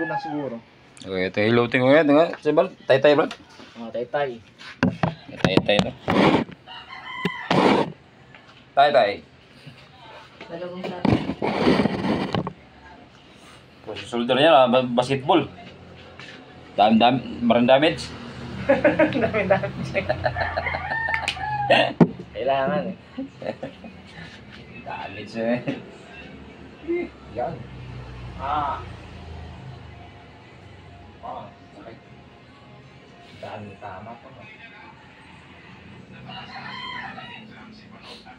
linggo na siguro. Okay, ito hilutin ko yan. Kasi ba? Tay-tay bro. Mga tay-tay. Tay-tay ito. Tay-tay. Dalawang lahat. Kasi shoulder niya, basketball. Maraming damage. Dami-dami siya. Kailangan eh. Damage eh. Yan. Sakit. Dami tama pa.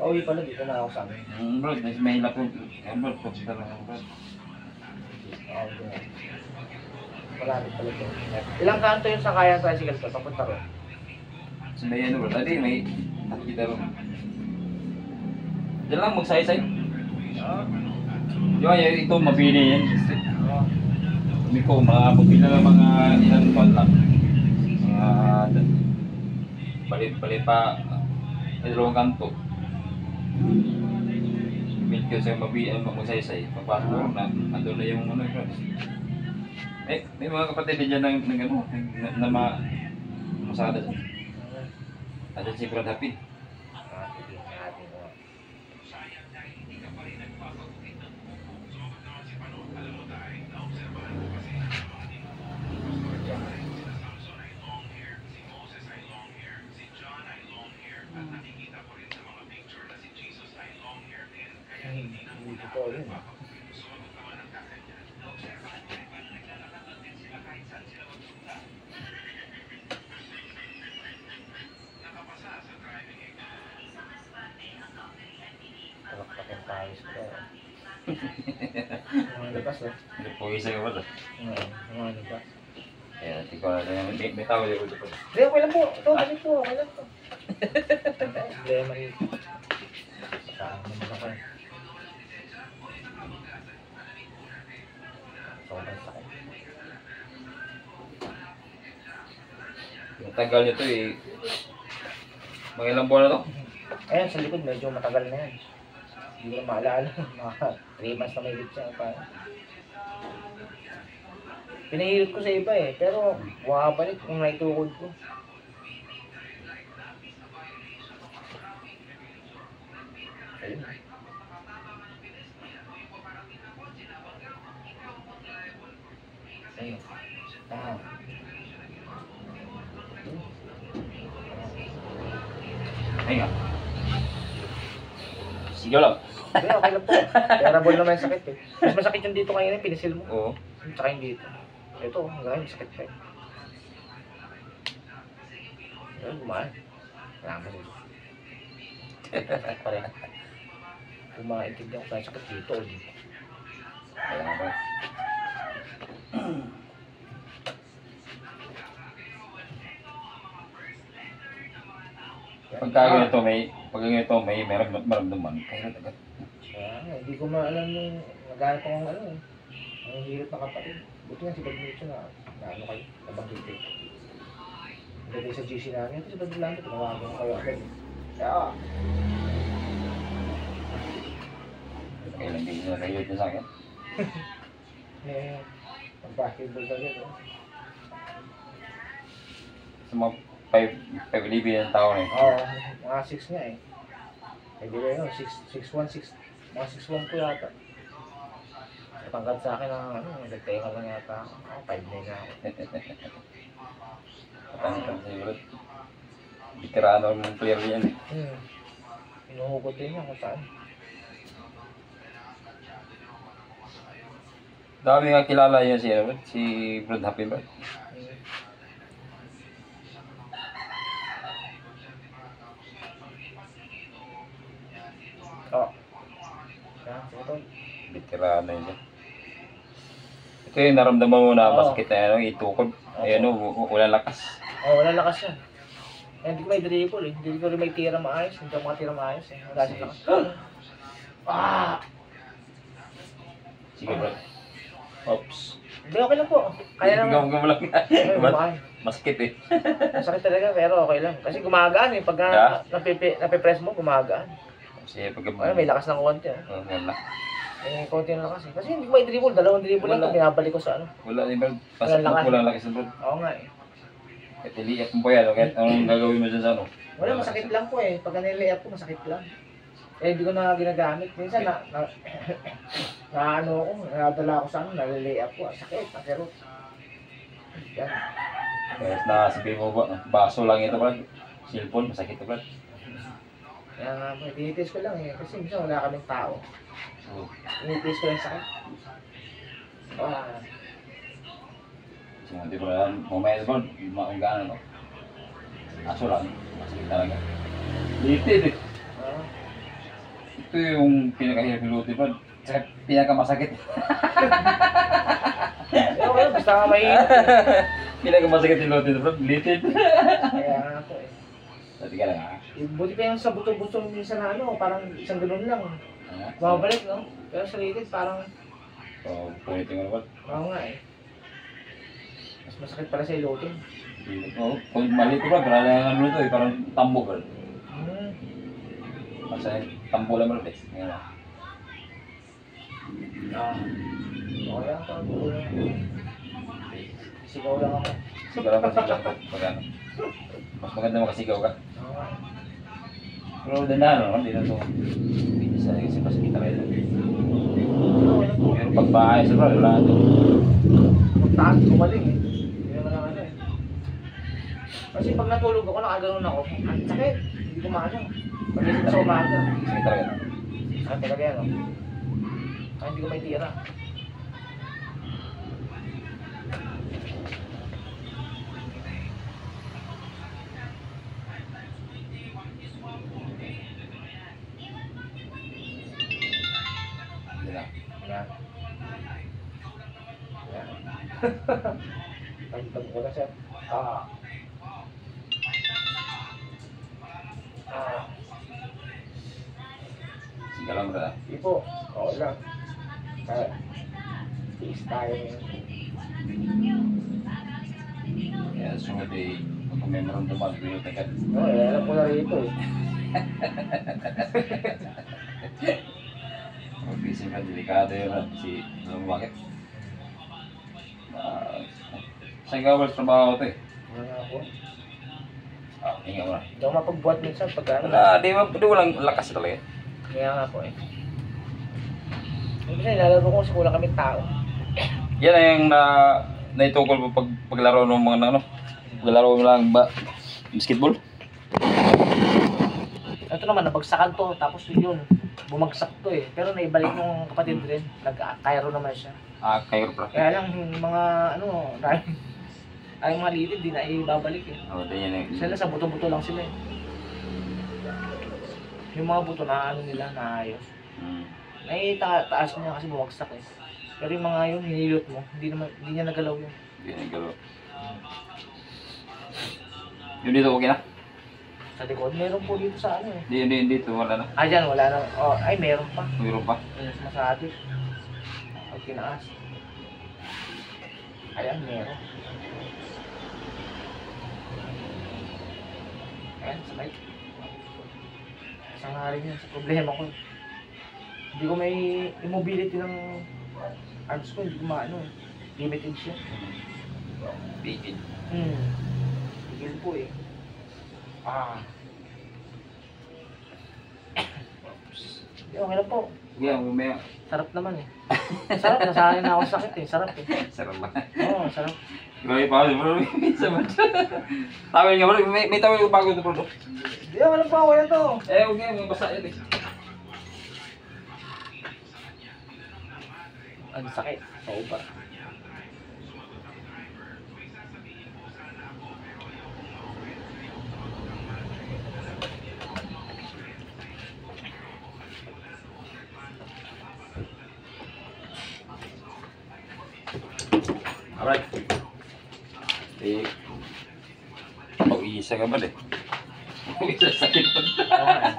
Pauwi pala dito na ako sa amin. Bro, may hila po. Bro, punta lang ako bro. Malapit pala ito. Ilang kanto yung sakayan tricycle ko? Papunta ko. So may ano bro, dati may nakikita rin. Diyan lang magsay-say. Yung ito mabili yan. Kami ko, makapagpila ng mga ilang buwan lang. Balit-balit pa. May dalawang kanto. Bili ko sa magsay-say. Papasok ko na, andun na yung ano. May mga kapatid din dyan na masada dyan. Ada si Brad Hapin. Palakpakin tayo sa kaya. Mga labas oh. Hindi po isa ka ba ito? Mga labas. Kaya natin ko na may tao dito po. Hindi, okay lang po. Ito, balik po. Okay lang po. Problema rin. Saan naman ako eh. Sobrang sakit. Yung tagal nito eh. Mga ilang buwan na to? Ayan, sa likod medyo matagal na yan. Hindi ko na maalala. Mga 3 months na may hit siya. Pinahilot ko sa iba eh. Pero bumabalik kung naitukod ko. Ayun. Ayun. Ay nga. Sige lang. Hindi, okay lang po. Bearable naman yung sakit eh. Mas masakit yung dito kanina, pinisil mo. Oo. Tsaka yung dito. Ito, hanggang sakit pa eh. Ayun, gumaan. Kailangan mo dito. Sakit pa rin. Kung makaintindihan ko tayo sakit dito o dito. Kaya nga ba? Pagka ganito may maramdaman. Kaya agad. Hindi ko maalam yung naghanap akong ano eh. Ang hirap na kapatid. Buti nga si Bagnicho na ano kayo, nabanggit eh. Nilagay sa GC namin, ito si Bagnicho, tinawagan ko kayo agad eh. Kaya, Kailan din na nahilot niya sa akin. ang basketball ka yun. Sa mga 5 libya ng tao na yun. Oo, mga 6 nga eh. Hindi ba yun, 6'1", mga 6'1 po yata. Natangkad sa akin ng ano, nagtayo ka lang yata ako. 5'9" na ako. Matangkad siguro. Veterano ng player yan eh. Pinuhugot din niya kung saan. Dami nga kilala yan si Brad Happy ba? Oo. Ito. Veterano yun. Ito yung naramdaman mo na basket na yan, itukod. Ayan o, walang lakas. Oo, walang lakas yan. Hindi ko may dribble eh. Hindi ko rin may tira maayos. Hindi ako makatira maayos eh. Wala siya lakas. Sige bro. Oops. Hindi, okay lang po. Kaya naman. Gawin mo lang nga. Basket eh. Masakit talaga pero okay lang. Kasi gumagaan eh. Pagka napipress mo, gumagaan. Kasi pag Ay, may lakas ng konti. wala. Eh, konti na lang kasi. Kasi hindi ko may dribble, dalawang dribble lang ito, binabalik ko sa ano. Wala ni Brad. Pasok Wala mo, lakas. wala lakas ng Brad. Oo nga eh. Kahit iliyak mo pa yan, o kahit anong gagawin mo dyan sa ano. Wala, masakit lang po eh. Pagka nilay up ko, masakit lang. Eh, hindi ko na ginagamit. Minsan na ano ako, nadala ako sa ano, nalilay up ko. Sakit, nakirot. Yan. Kaya nasabihin mo ba, baso lang ito Brad. Cellphone, masakit ito Brad. Kaya nga po, tinitis ko lang eh. Kasi minsan wala kaming tao. Oo. Tinitis ko lang sakit. Ah, So, di ba, mamaya Brad, maunggaan ano. Aso lang, masakit talaga. Litid eh. ah. Ito yung pinakahirap yung luti Brad. Saka pinakamasakit. Eh, okay, basta ka mahirap eh. Pinakamasakit yung luti Brad, litid. Kaya nga po eh. Dati ka lang ha. Buti pa yung sa buto-buto minsan na ano, parang isang ganun lang. Bumabalik, no? Pero sa rated, parang, So, punitin mo naman. oo nga eh. Mas masakit pala sa ilotin. Oo, kung mali ito Brad, wala lang ano ito eh, parang tambo Brad. Masaya, tambo lang Brad eh. Ngayon lang. Ah. Okay lang, parang sigaw lang ako. Siguro ako sigaw Brad, pag ano. Mas maganda makasigaw ka. Oo nga. Pero dandahan naman, hindi na ito. Hindi sa kasi pasakita kayo ito. Pero pag bahay sa Brad, wala na ito. Magtaas, gumaling eh. Hindi naman ang ano eh. Kasi pag natulog ako, nakaganon ako. Ang sakit. Hindi ko maano. Pag-isip sa umaga. Sakit talaga. Sakit talaga yan, no? Kaya hindi ko may tira. Hindi na. Yan. Yan. Tagtag ko na siya. Ah. Ah. Sigaw lang Brad. Hindi po. Oo lang. Kaya, tiis tayo ngayon. Kaya sunod eh, kung may maramdaman, binut agad. Oo, eh, alam ko na rito eh. Mag-isip ka, delikado yun Brad. Kasi, alam mo bakit? Saan ka ba trabaho ito eh? Ano nga po? Hinga mo na. Hindi ako mapagbuhat minsan pag ano. Wala, di walang lakas talaga. Kaya nga po eh. Kasi nilalaro ko kasi kulang kaming tao. Yan ang naitukol mo paglaro ng mga ano, paglaro mo lang ba basketball? Ito naman, nabagsakan to. Tapos yun, bumagsak to eh. Pero naibalik ng kapatid rin. Nag-Cairo naman siya. Kayo pra. Kaya lang, yung mga ano, ay mga litid, di na ibabalik eh. Oh, yan eh. Sila sa buto-buto lang sila eh. Yung mga buto na ano nila, naayos. Taas niya kasi bumagsak eh. Pero yung mga yun, hinilot mo, hindi niya nagalaw yun. Hindi na galo. Yung dito okay na? Sa likod, meron po dito sa ano eh. Hindi dito wala na. Ah, dyan, wala na. Oh, ay, meron pa. Mayroon pa. Ayun, masabi. Pag tinaas. Ayan, meron. Ayan, sakay. Isang hari yun. Sa problema ko. Hindi ko may immobility ng arms ko. Hindi ko maano. Limited siya. Bigid. Bigil po eh. Ah. Okay lang po. Yeah, umaya. Sarap naman eh. Sarap, nasanay na ako sa sakit eh. Sarap eh. Sarap ba? Oo, sarap. Grabe pa ako, bro. Sama. Tawel nga, bro. May tawel ko bago ito, bro. Hindi, walang pa ako yan to. Eh, okay, mabasa yan eh. Ang sakit. Sobra. Alright. Eh, pag-iisa ka ba eh? Pag-iisa sakit pa. Oo nga eh.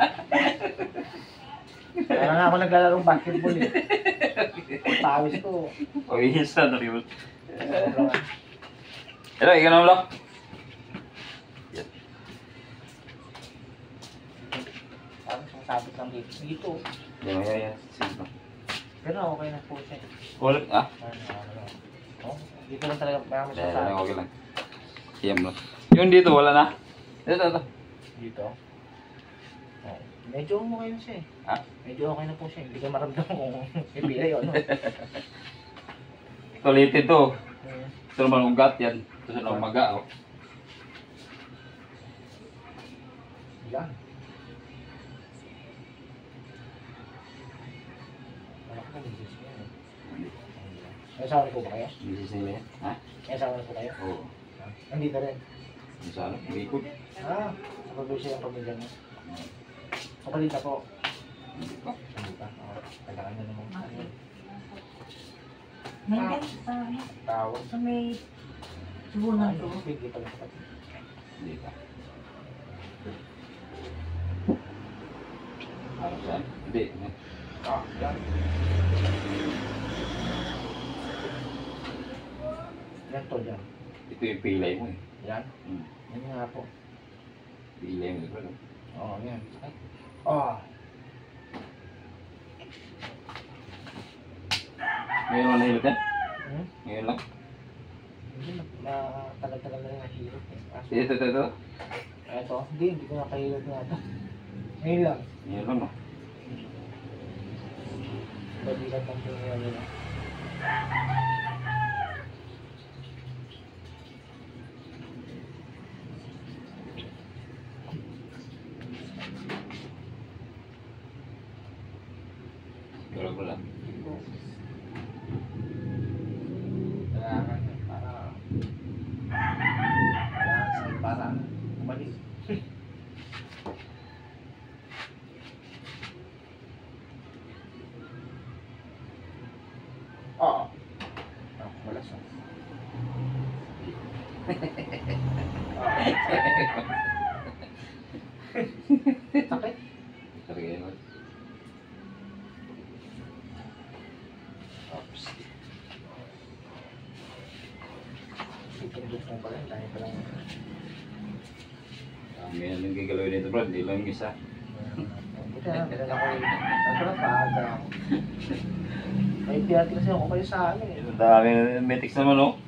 Kaya nga ako naglalaro basketball eh. Pawis ko. Pag-iisa na rin. Sobra nga. Hello, ikaw naman lang. Parang sumasabit lang dito. Dito. Yan. Sige. Pero okay na po siya. Wala, ah? Oh, dito lang talaga marami siya Dahil sa lang, okay lang. Siyam lang. Yung dito, wala na. Ito. dito. Oh, medyo okay na siya eh. Ah? Medyo okay na po siya. Hindi ko maramdaman kung ipila yun. No? Ito, litid to. Hmm. Ito naman ugat yan. Ito sa maga, oh. Yan. Anak ko, misis niya. May asawa na po ba kayo? Misis nila yan. Ha? May asawa na po kayo? Oo. Nandito rin. Yung sa ano, umikot. Sa pag-usay ang pamilya niya. Kapatid na po. Hindi pa. Hindi pa. Kailangan na naman. Okay. May Tawag. sa may subunan ko. Hindi pa lang kapatid. Hindi pa. Ano saan? Hindi. Yan. Yan to, yan. Ito yung pilay mo eh. Yan. Hmm. Yan nga po. Pilay mo. Diba? Oo, yan. Oh. Ngayon lang nahilot yan? Hmm? Ngayon lang? Hindi na. Matagal-tagal na rin nahihirap eh. Ito. Ito. Hindi ko nakahirap na ito. Ngayon lang. Ngayon lang, no? Balikan ng tingin nila. Pero wala. Kailangan para umalis. Oo. Wala siya. Sakit? Talaga yun. Oops. Itundok mo pala, dahil pa lang. Ngayon yung gigalawin nito, bro. Hindi lang isa. Buti na, meron ako yung... Ito na, maaga ako. May tiyati kasi ako kayo sa amin eh. Ito dami metics naman, no?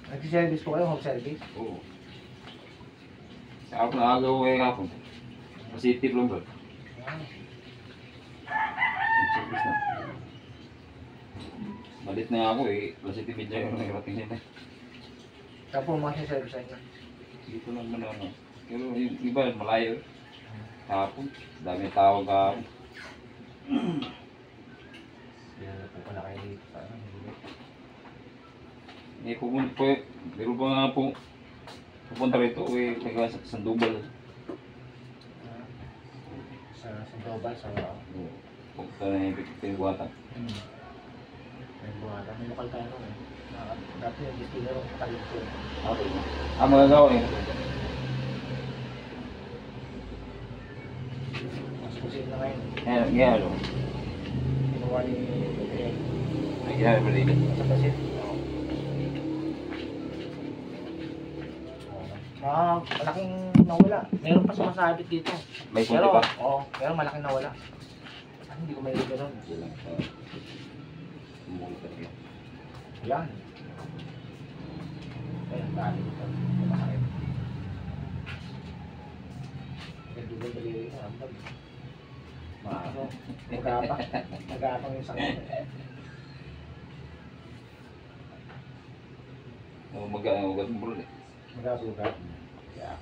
Nag-service po kayo, home service? Oo. Sa ako naagaw ko kayo kapon. Positive lang, bro. Service na. Malit na ako eh. Positive medya yung nagarating nila. Saan po mga service sa inyo? Dito lang muna, no? Pero yung iba, malayo. Kapon. Dami tawag kapon. Hindi na po pala kayo dito sa ano. Eh, pupunta po eh. Pero ba nga po, pupunta rito eh, taga Sandubal. Sa global, sa... Pupunta na yung Pinabuhatan. May buhata. May lokal tayo rin eh. Dati yung distiller yung katalit ko. Okay. Magagawa eh. Mas kusin na ngayon. Ngayon, ano? Kinuha ni Pepe. Nagyari ba dito? Sa pasit. Malaking nawala. Meron pa sumasabit dito. May punti Pero, pa? oo, pero malaking nawala. Hindi ko may ganun. Hindi lang. Umulit talaga. Yan. Ayan, dali dito. Masakit. Nagdugal daliri ko. Ambag. Maano. Magapang. Magapang yung sakit. Mag-ugat mo bro eh. Magasugat. Yeah.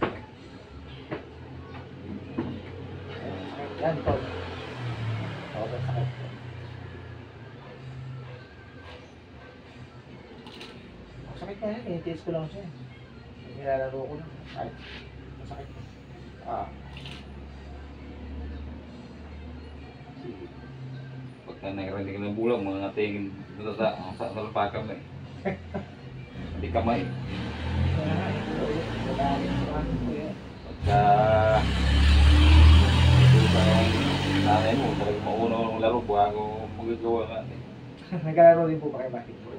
Yan, Paul. Oo, sakit. Masakit na yan, i-test ko lang siya. Nilalaro ko lang. Ay, masakit. Sige. Pagka nagrinig ng bulang, mga tingin dito sa talpakan mo eh. Hindi kamay. Pagka ito sa nanay mo, talagang mauna ng laro bago magagawa natin. Naglalaro din po ba kayo basketball?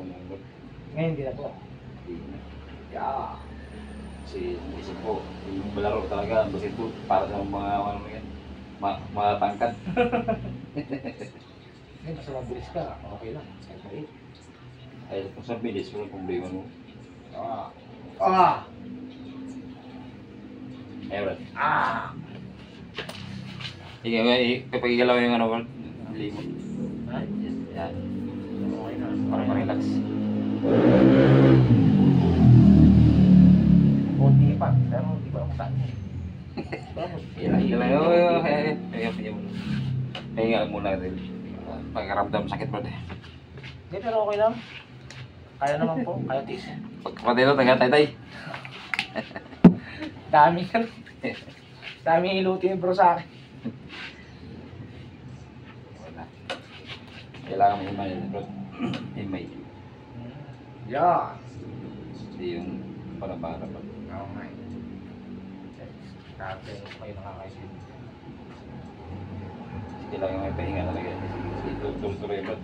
Ngayon hindi na po. Yeah. Kasi isip ko, yung malaro talaga, basketball para sa mga ano yan, matangkad. Hindi, basta mabilis ka, okay lang. Kahit maliit. Ay, kung sa bilis, walang problema mo. Ah! Ah! Ay, Brad. Ah! Kapag igalaw yung ano, Brad, limo. Ay, Yan. okay na. Para ma-relax. Konti pa, pero hindi ko alam saan. Pahinga muna rin. Pagkaramdam sakit, Brad. Hindi, pero okay lang. Kaya naman po, kaya tis. Pagkapatid ito, taga-tay-tay. Dami ka. Dami ilutin bro sa akin. Wala. Kailangan mo himay, Brad. Himay. Yeah. Hindi yung para-para, Brad. Oo nga eh. Dati kayo nakakaisip. Kailangan may pahinga talaga. Ito, tuloy, Brad.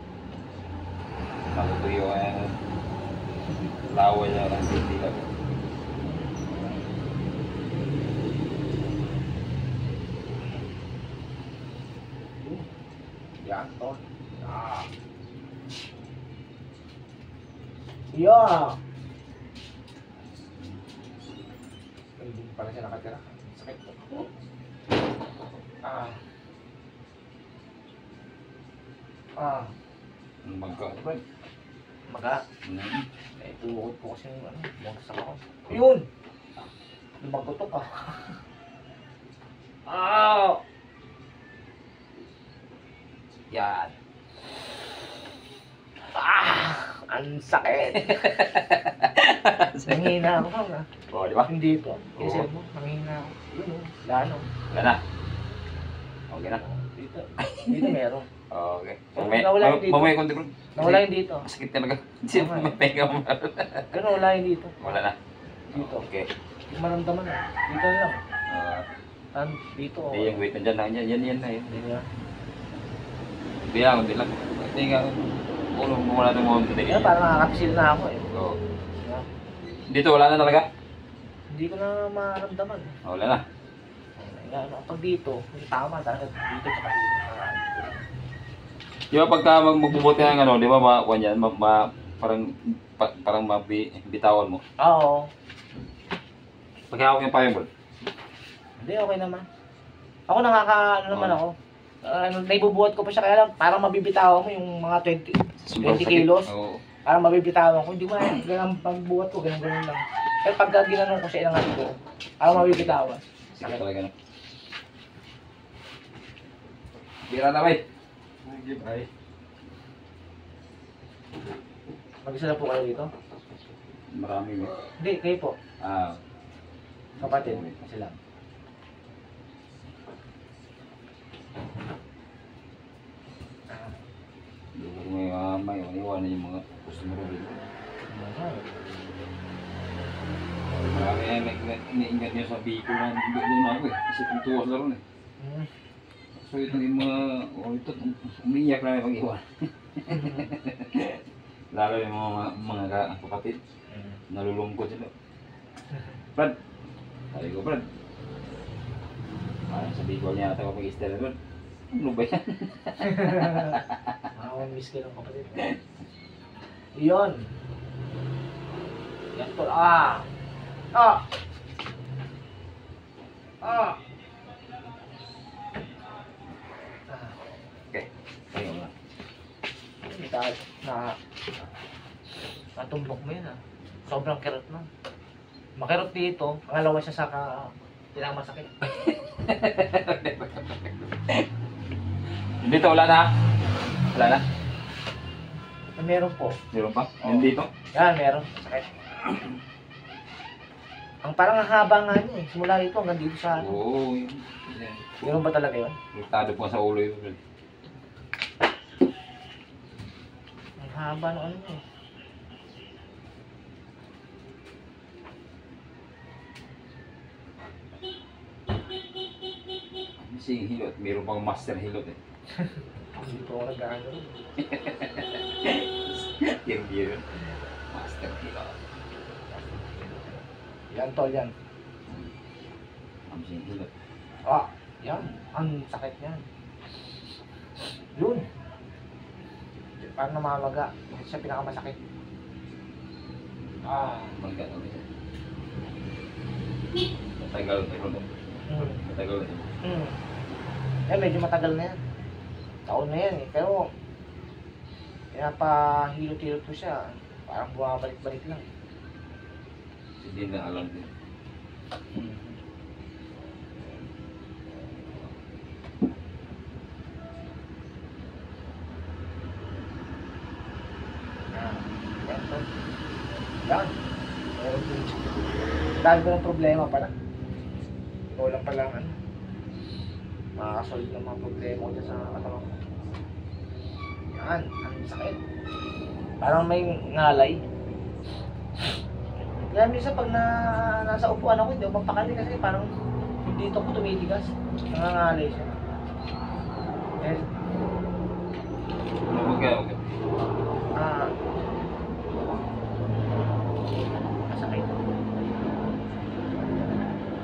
Matutuyo ang laway niya ng titila. Yan to. Ah. Yeah. Hindi pala siya nakatira. Sakit po. Ah. Ah. Ang magka, Brad. Maga. Hmm. Eh, tuwod ko kasi yung ano, bumagsak ako. Yun! Lumagkutok ah. Ah! Yan. Ah! Ang sakit! Nanghina ako ha. Oo, di ba? Hindi ito. Oo. Kasi mo, nanghina ako. Yun o. Lano. Wala na. Okay na. Dito. Dito meron. Okay. Nawala yung dito. Mamaya konti, Brad. Nawala yung dito. Masakit talaga. Hindi Okay. mo mapahinga mo. Ganun, wala yung dito. Wala na. Dito. Okay. Yung maramdaman na. Dito na lang. Dito. Hindi yung weight nandiyan lang. Yan na yun. Hindi niya. Hindi lang. Hindi nga. Ulo mo wala ng mga hindi. Kaya parang nakakapisil na ako eh. Oo. Yeah. Dito wala na talaga. Hindi ko na maramdaman. Wala na. Ano, pag dito, yung tama talaga dito sa dito. Di ba pagka magbubuti ng ano, di ba yan, parang mabitawan mo. Oo. Pagkahawak yung payong, Brad. Hindi, okay naman. Ako ano naman ako. Naibubuhat ko pa siya, kaya lang parang mabibitawan mo yung mga 20 kilos. Oo. Parang mabibitawan ko. Hindi mo na, ganang pagbuhat ko, ganun lang. Pero pagka ginanong ko sa ilang ko, parang mabibitawan. Sakit talaga na. Bira na, bay. Ay. Mag-isa na po kayo dito? Marami mo. Hindi, kayo po. Ah. Kapatid, sila. May iwan yung mga customer rin. Marami iniingat niya sa Bicol na doon ako eh. Kasi tuwas na ron eh. So ito yung mga, ito, umiiyak na yung pag-iwan. Lalo yung mga kapatid, nalulungkot sila. Brad, sabi ko, Brad. Parang sa Bicol niya ata kapag istela, Brad. Ano ba yan? Miss kayo ng kapatid. Yun. Yan po. Ah! Ah! Ah! Okay, ayun na. Natumbok mo yun ah. Sobrang kirot nun. Makirot dito, pangalawa siya sa pinakamasakit. Dito wala na? Wala na? Meron po. Meron pa? Oo. Yung dito? Yan, meron. Sakit. Ang parang haba nga yun eh. Simula dito hanggang dito sa ano. Oo. Yun. Meron ba talaga yun? Rutado po sa ulo yun. Ang haba ng ano eh. Kasi hilot. Meron pang master hilot eh. Hindi po ako nag-ano. Yun. Master hilot. Yan tol yan. Ang hilot. Ah! Yan, ang sakit niyan. Yun. Parang namamaga. Ito siya pinakamasakit. Magka kami. Matagal na ito. Hmm. Matagal na ito. Medyo matagal na yan. Taon na yan eh. Pero, pinapahilot-hilot ko siya. Parang bumabalik-balik lang. Hindi na alam din. Yan to. Yan. Meron din. Dahil ko ng problema pala. Ikaw lang pala ang ano. Makakasolve ng mga problema ko dyan sa katawan ko. Yan. Ang sakit. Parang may ngalay. Kaya minsan pag nasa upuan ako, hindi ako mapakali kasi parang yung dito ko tumitigas. Nangangalay siya. Eh, Okay, okay. Masakit.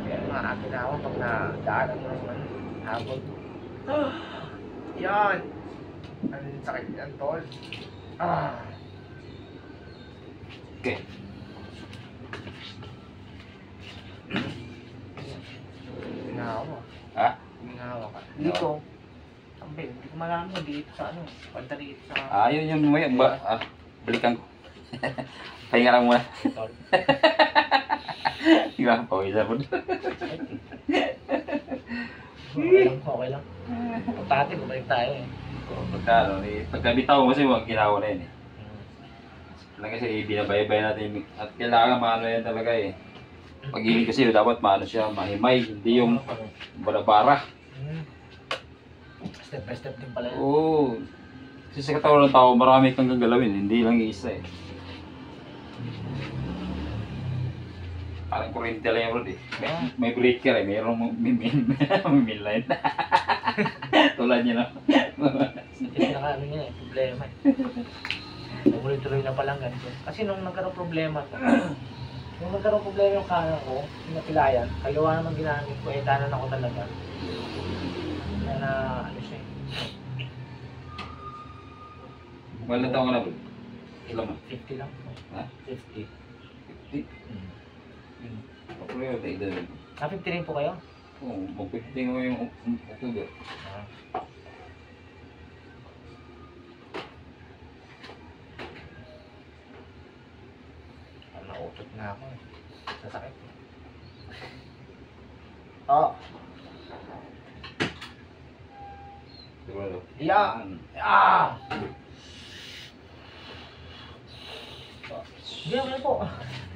Kaya nga, akin na ako pag nadaanan mo naman hapon. Yan! Ang sakit yan, tol. Okay. Ginawa. Ha? Ginawa ka. Dito. Tambi, hindi ko malaman mo dito sa ano. Panta dito sa Yun yung mamaya. Balikan ko. Pahinga lang muna. tol. Tingnan ko, pawisa po. Okay lang. Pagtate, bumalik tayo eh. Pagka bitaw mo kasi wag ginawa na yun eh. Lang kasi binabaybay natin at kailangan maano yan talaga eh. Pag-ibig kasi dapat maano siya, mahimay, hindi yung bara-bara. Step by step din pala yan. Oo. Kasi sa katawan ng tao, marami kang gagalawin, hindi lang isa eh. Parang kuryente lang yung road eh. May breaker eh, mayroong may line. Tulad niya na. Yung pinaka-ano niya eh, problema eh. Tumuloy-tuloy na palang ganito. Kasi nung nagkaroon problema to, nung nagkaroon problema yung kanan ko, yung napilayan, kaliwa naman ginamit ko, kanan ako talaga. Na ano siya eh. Wala taong ka na bro. Ilan mo? 50 lang. Ha? 50. 50? Ako yun, tayo dali. 50 rin po kayo? Oo, mag-50 mo yung October. Nautot na ako eh. Sasakit. Oh. Sigurado. Yeah. Hindi naman po.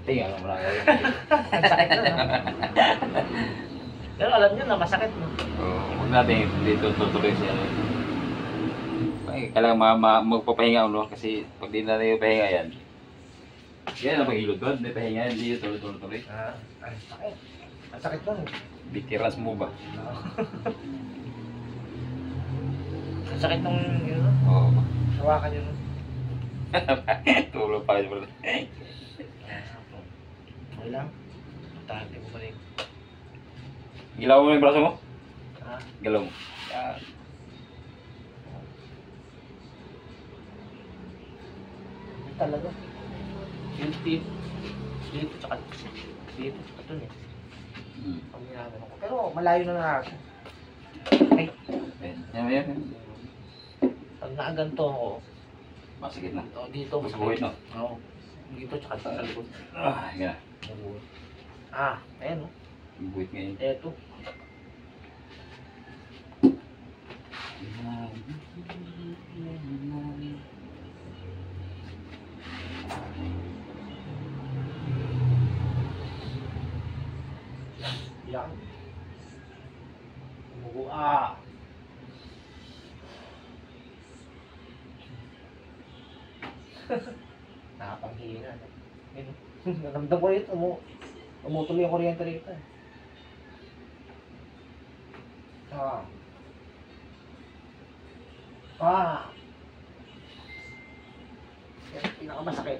Tingnan mo lang. Ang sakit na. Pero alam nyo na masakit no? Huwag natin dito tutuloy siya. Kailangan magpapahinga no? Kasi pag di natin yung pahinga yan, yan ang paghilod doon. Hindi pahinga, hindi tuloy-tuloy. Ang sakit. Ang sakit nun. Bitirans mo ba? Ang sakit nung yun no? Oo. Hawakan yun no? Tulog pa kayo. Okay lang. Tati mo balik. Gilaw mo yung braso mo? Ha? Gilaw mo. Yan. Hindi talaga. Dito. Dito tsaka dito tsaka dun eh. Pag ginagawa ko. Pero malayo na nakaka. Ay. Yan. Pag nakaganto ako. Masigit na. Dito. Mas buhit no? Oo. Dito tsaka sa likod. Yan. Ayan o. Buhit ngayon. Eto. Yan. Umugo. Nakapanghina. Naramdam ko ito. Tumutuloy yung kuryente rito. Yan, pinakamasakit.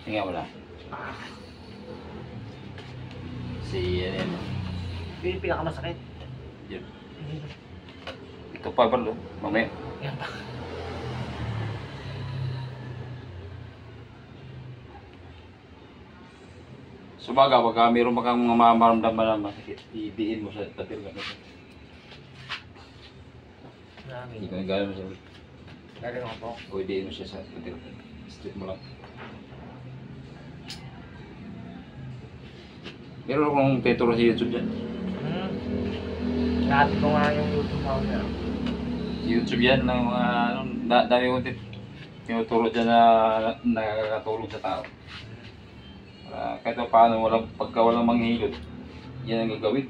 Tingnan mo lang. Si, yan. Yun yung pinakamasakit. Yun. Ito pa ba, mamaya. Yan pa. Subaga, pagka mayroon kang mga mamaramdaman na masakit, idiin mo sa tatil ka. Hindi ko nagano mo siya. Galing ako po. O idiin mo siya sa tatil. Straight mo lang. Meron akong teturo sa YouTube dyan. Lahat ko nga yung YouTube ako niya. YouTube yan ng mga ano, dami kong tinuturo dyan na nakakatulong sa tao. Kahit pa paano, pagka walang manghihilot, yan ang gagawin.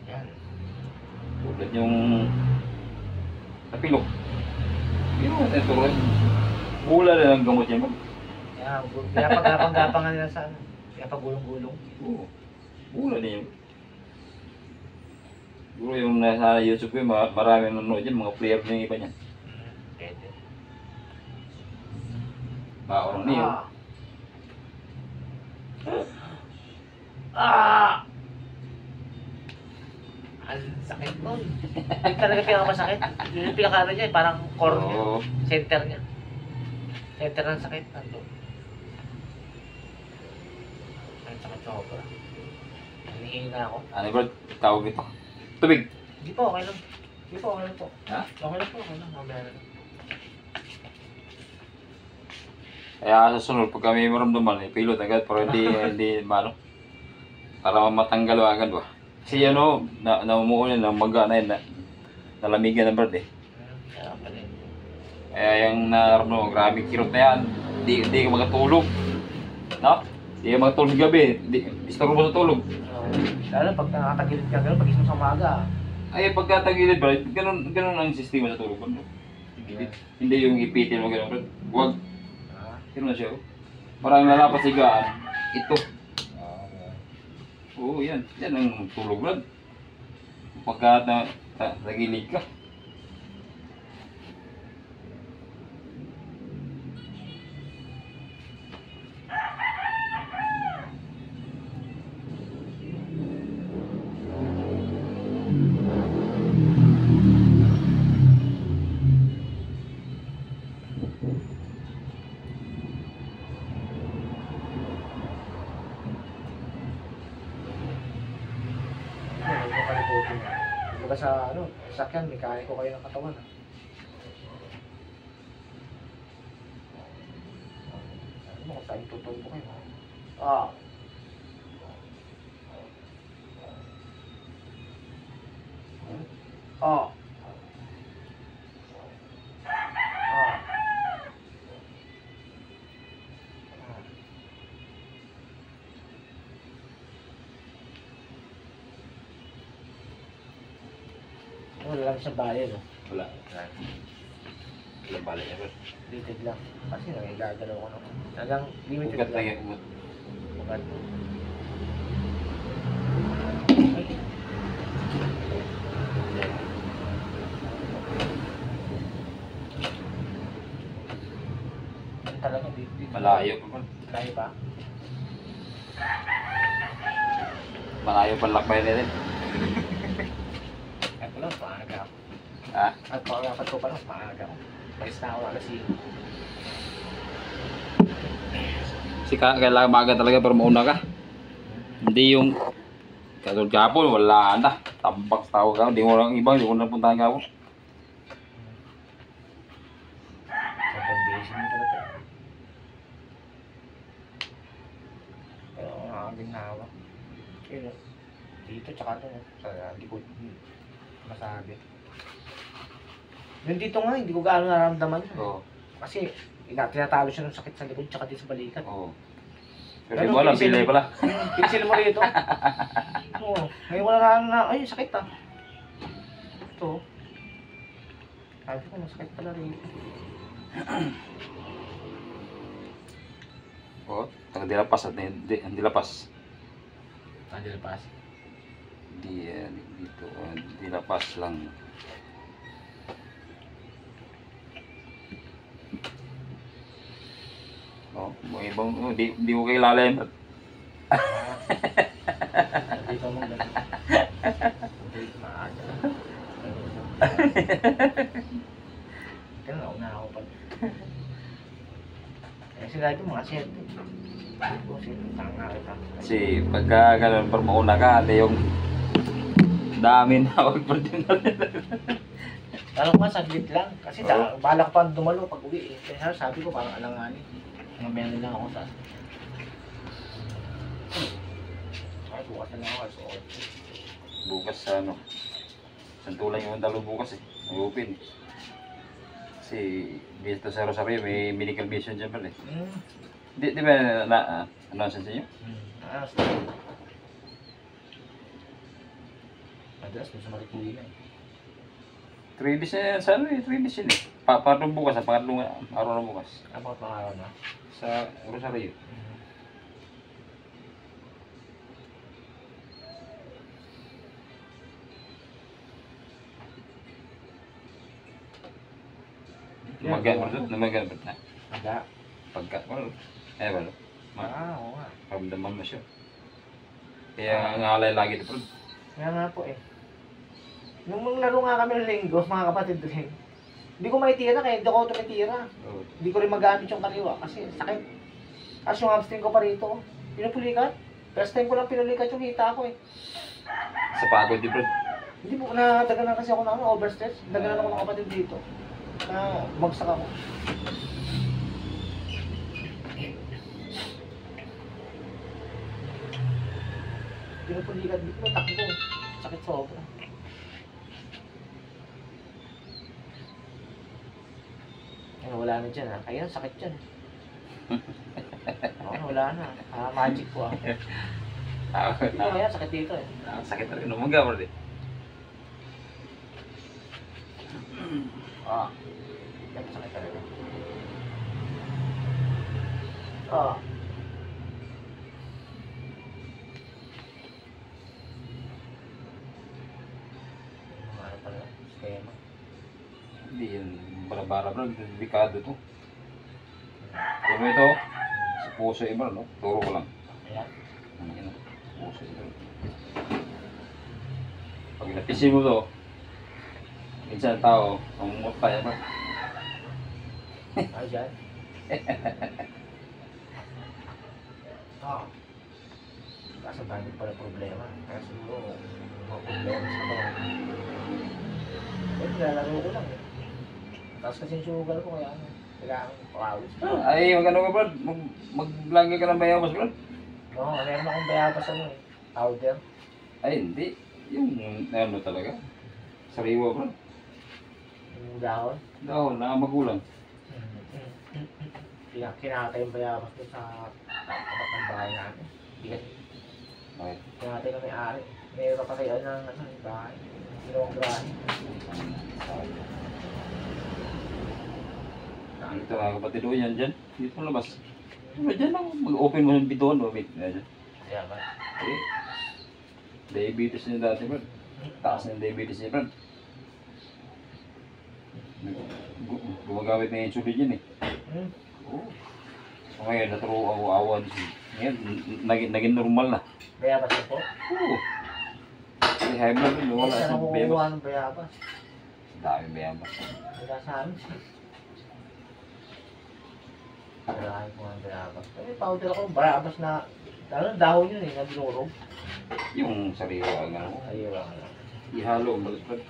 Yan. Tulad yung napilok. Hindi mo natin turuan. Bula na lang gamot yan. Yan. Pinapagapang-gapangan nila sa ano. Pinapagulong-gulong. Oo. Bula na yun. Siguro yung nasa YouTube ko, marami nanonood dyan, mga player na yung iba niyan. Pwede. Baon niyo. Ang sakit nun. Yung talaga pinakamasakit. Yung pinakano niya, parang core niya. Oo. Center niya. Center ng sakit. Nandun. Ang sakit sobra. Nanihina ako. Ano ba tawag ito? Tubig. Hindi po, okay lang. Hindi po, okay lang po. Ha? Okay lang po, okay lang. Mamaya na lang. Kaya sa sunod, pag kami maramdaman, pilot agad, pero hindi mano. Para matanggal agad ba. Kasi ano, naumuulan na maga na yun, nalamigan ng bird eh. Kaya pala yun. Kaya yung naramdaman, grabe kirot na yan. Hindi ka makatulog. No? Hindi ka makatulog gabi. Istorbo sa tulog. Lalo pag nakatagilid ka gano'n, pag isang sa umaga. Ay, pagkatagilid ba, ganun ang sistema sa tulog. Hindi yung ipitin mo gano'n. Huwag. Sino na siya? Parang lalapas sigaan. Ito. Oo, yan. Yan ang tulog lang. Pagka nagilid ka. Huwag mo kalimutin nga. Kumbaga sa ano, sakyan, mekaniko kayo ng katawan. Ano mo kung saan tutumbo kayo? Ah. Ah. Wala lang sa bayan, no? Wala. Wala balik niya ba? Limited lang. Kasi nangigagalaw ko naman. Talagang limited Ugat lang lang. yan. Ugat. Ugat. Yan talaga, di. Malayo pa man. Kaya pa? Malayo pa lakbay na rin. Ay, pala, maaga ako. Ha? At pag-apat ko pa lang, maaga ako. Palis na ako kasi. Kailangan maga talaga pero mauna ka. Hindi yung katulad kahapon, wala na. Tambak sa tao ka. Hindi mo lang ibang, hindi ko napuntahan kahapon. Sobrang busy mo talaga. Pero ang aking hawak. Yun, dito tsaka ito, sa likod. Masabi. Yung dito nga, hindi ko gaano nararamdaman. Oo. Kasi tinatalo siya ng sakit sa likod tsaka dito sa balikat. Oo. Pero mo alam, pilay pala. Pinsil mo rito. Oo. Ngayon wala na, ay sakit ah. Ito. Sabi ko, masakit pala rito. Oo. Taga dilapas at hindi lapas. Hindi lapas. Dito. Dilapas lang. Oh, Mga ibang, di ko kilala yan. Dito mo ganun. Dito maaga. Ganun ako na ako pa. Eh sila ito mga set. Kung sino tanga kita. Kasi pagka ganun, pag mauna ka, yung dami na huwag pa din Lalo nga saglit lang. Kasi bala ko pa dumalo pag uwi eh. Kaya sabi ko parang alanganin. Ngayon lang ako sa... Ay, bukas na lang ako. So, bukas sa ano. Santulan yung dalo bukas eh. Mag-open eh. Kasi dito sa Rosario may medical vision dyan pala eh. Di ba na-announce sa inyo? Madalas doon sa Marikina eh. 3 days na yan sa ano eh. 3 days yun eh. Pangatlong bukas, ang pangatlong araw na bukas. Ang mga pangaraw na? Sa Rosario. Lumagan na. Aga. Pagka, wala. Eh, wala. Oo nga. Ramdaman mo siya. Kaya nga alay lagi ito. Kaya nga po eh. Nung laro nga kami ng linggo, mga kapatid rin, hindi ko maitira kaya hindi ako tumitira. Oo. Hindi ko rin magamit yung kaliwa kasi sakit. As yung hamstring ko pa rito, pinupulikat. First time ko lang pinulikat yung hita ko eh. Sa pagod di bro. Hindi po, nadaganan kasi ako ng overstress. Daganan ako ng kapatid dito. Na bagsak ako. Pinupulikat dito, takbo. Sakit sobra. Ay, wala na dyan ha. Kaya sakit dyan. Wala na. Magic po ah. Ito kaya sakit dito eh. Sakit rin. Umaga bro di. Yan, sakit talaga. Ah. Ano pala? Skema. Hindi yan. Bara-bara bro. Delikado to. Pero ito, sa puso iba no? Turo ko lang. Ayan. Ayan. Puso iba. Pag napisin mo to, minsan tao, umumot pa yan bro. Ay, dyan. Kaso dami pala problema. Kaya siguro, mga problema sa katawan. Eh, nilalaro ko lang eh. Tapos kasi yung sugar ko kaya kailangan pakawis. Ay, magano ka bro? Maglagay ka ng bayabas bro? Oo, meron akong bayabas ano eh. Powder. Ay, hindi. Yung ano talaga. Sariwa bro. Yung dahon. Dahon na magulang. Kinakatay yung bayabas doon sa tapat ng bahay namin. Bigat. Okay. Kinakatay na may-ari. May papatayan ng yung bahay. Ginawang grahe. Ito mga kapatid ko yan dyan. Dito mo labas. Dyan lang. Mag-open mo ng bidon. Wait. Dyan. Kaya ba? Eh. Diabetes niya dati bro. Taas ng diabetes niya bro. Gumagamit na insulin yun eh. Oo. So ngayon, naturo ako awan siya. Ngayon, naging normal na. Bayabas na po? Oo. Kasi high blood yun, wala Saan sa ako bayabas. kukuha ng bayabas? Dami bayabas. Wala sa amin. Kailangan ko ng bayabas. Pero powder ako, bayabas na, ano, dahon yun eh, na binurog. Yung sariwa ang ano. Ayun lang. Ihalo ang balat.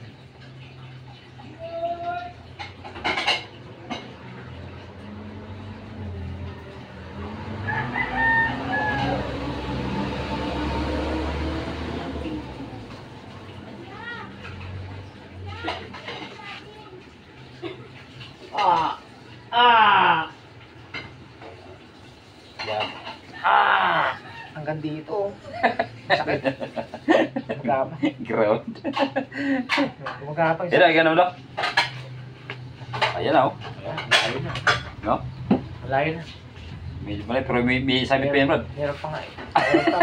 Yan. Hanggang dito. Sakit. Gumagapang. Ground. Gumagapang Yan na, ganun lang. Ayan na oh. Malayo na. No? Malayo na. Medyo malay, pero may sabit pa yan bro. Meron pa nga eh. Meron pa.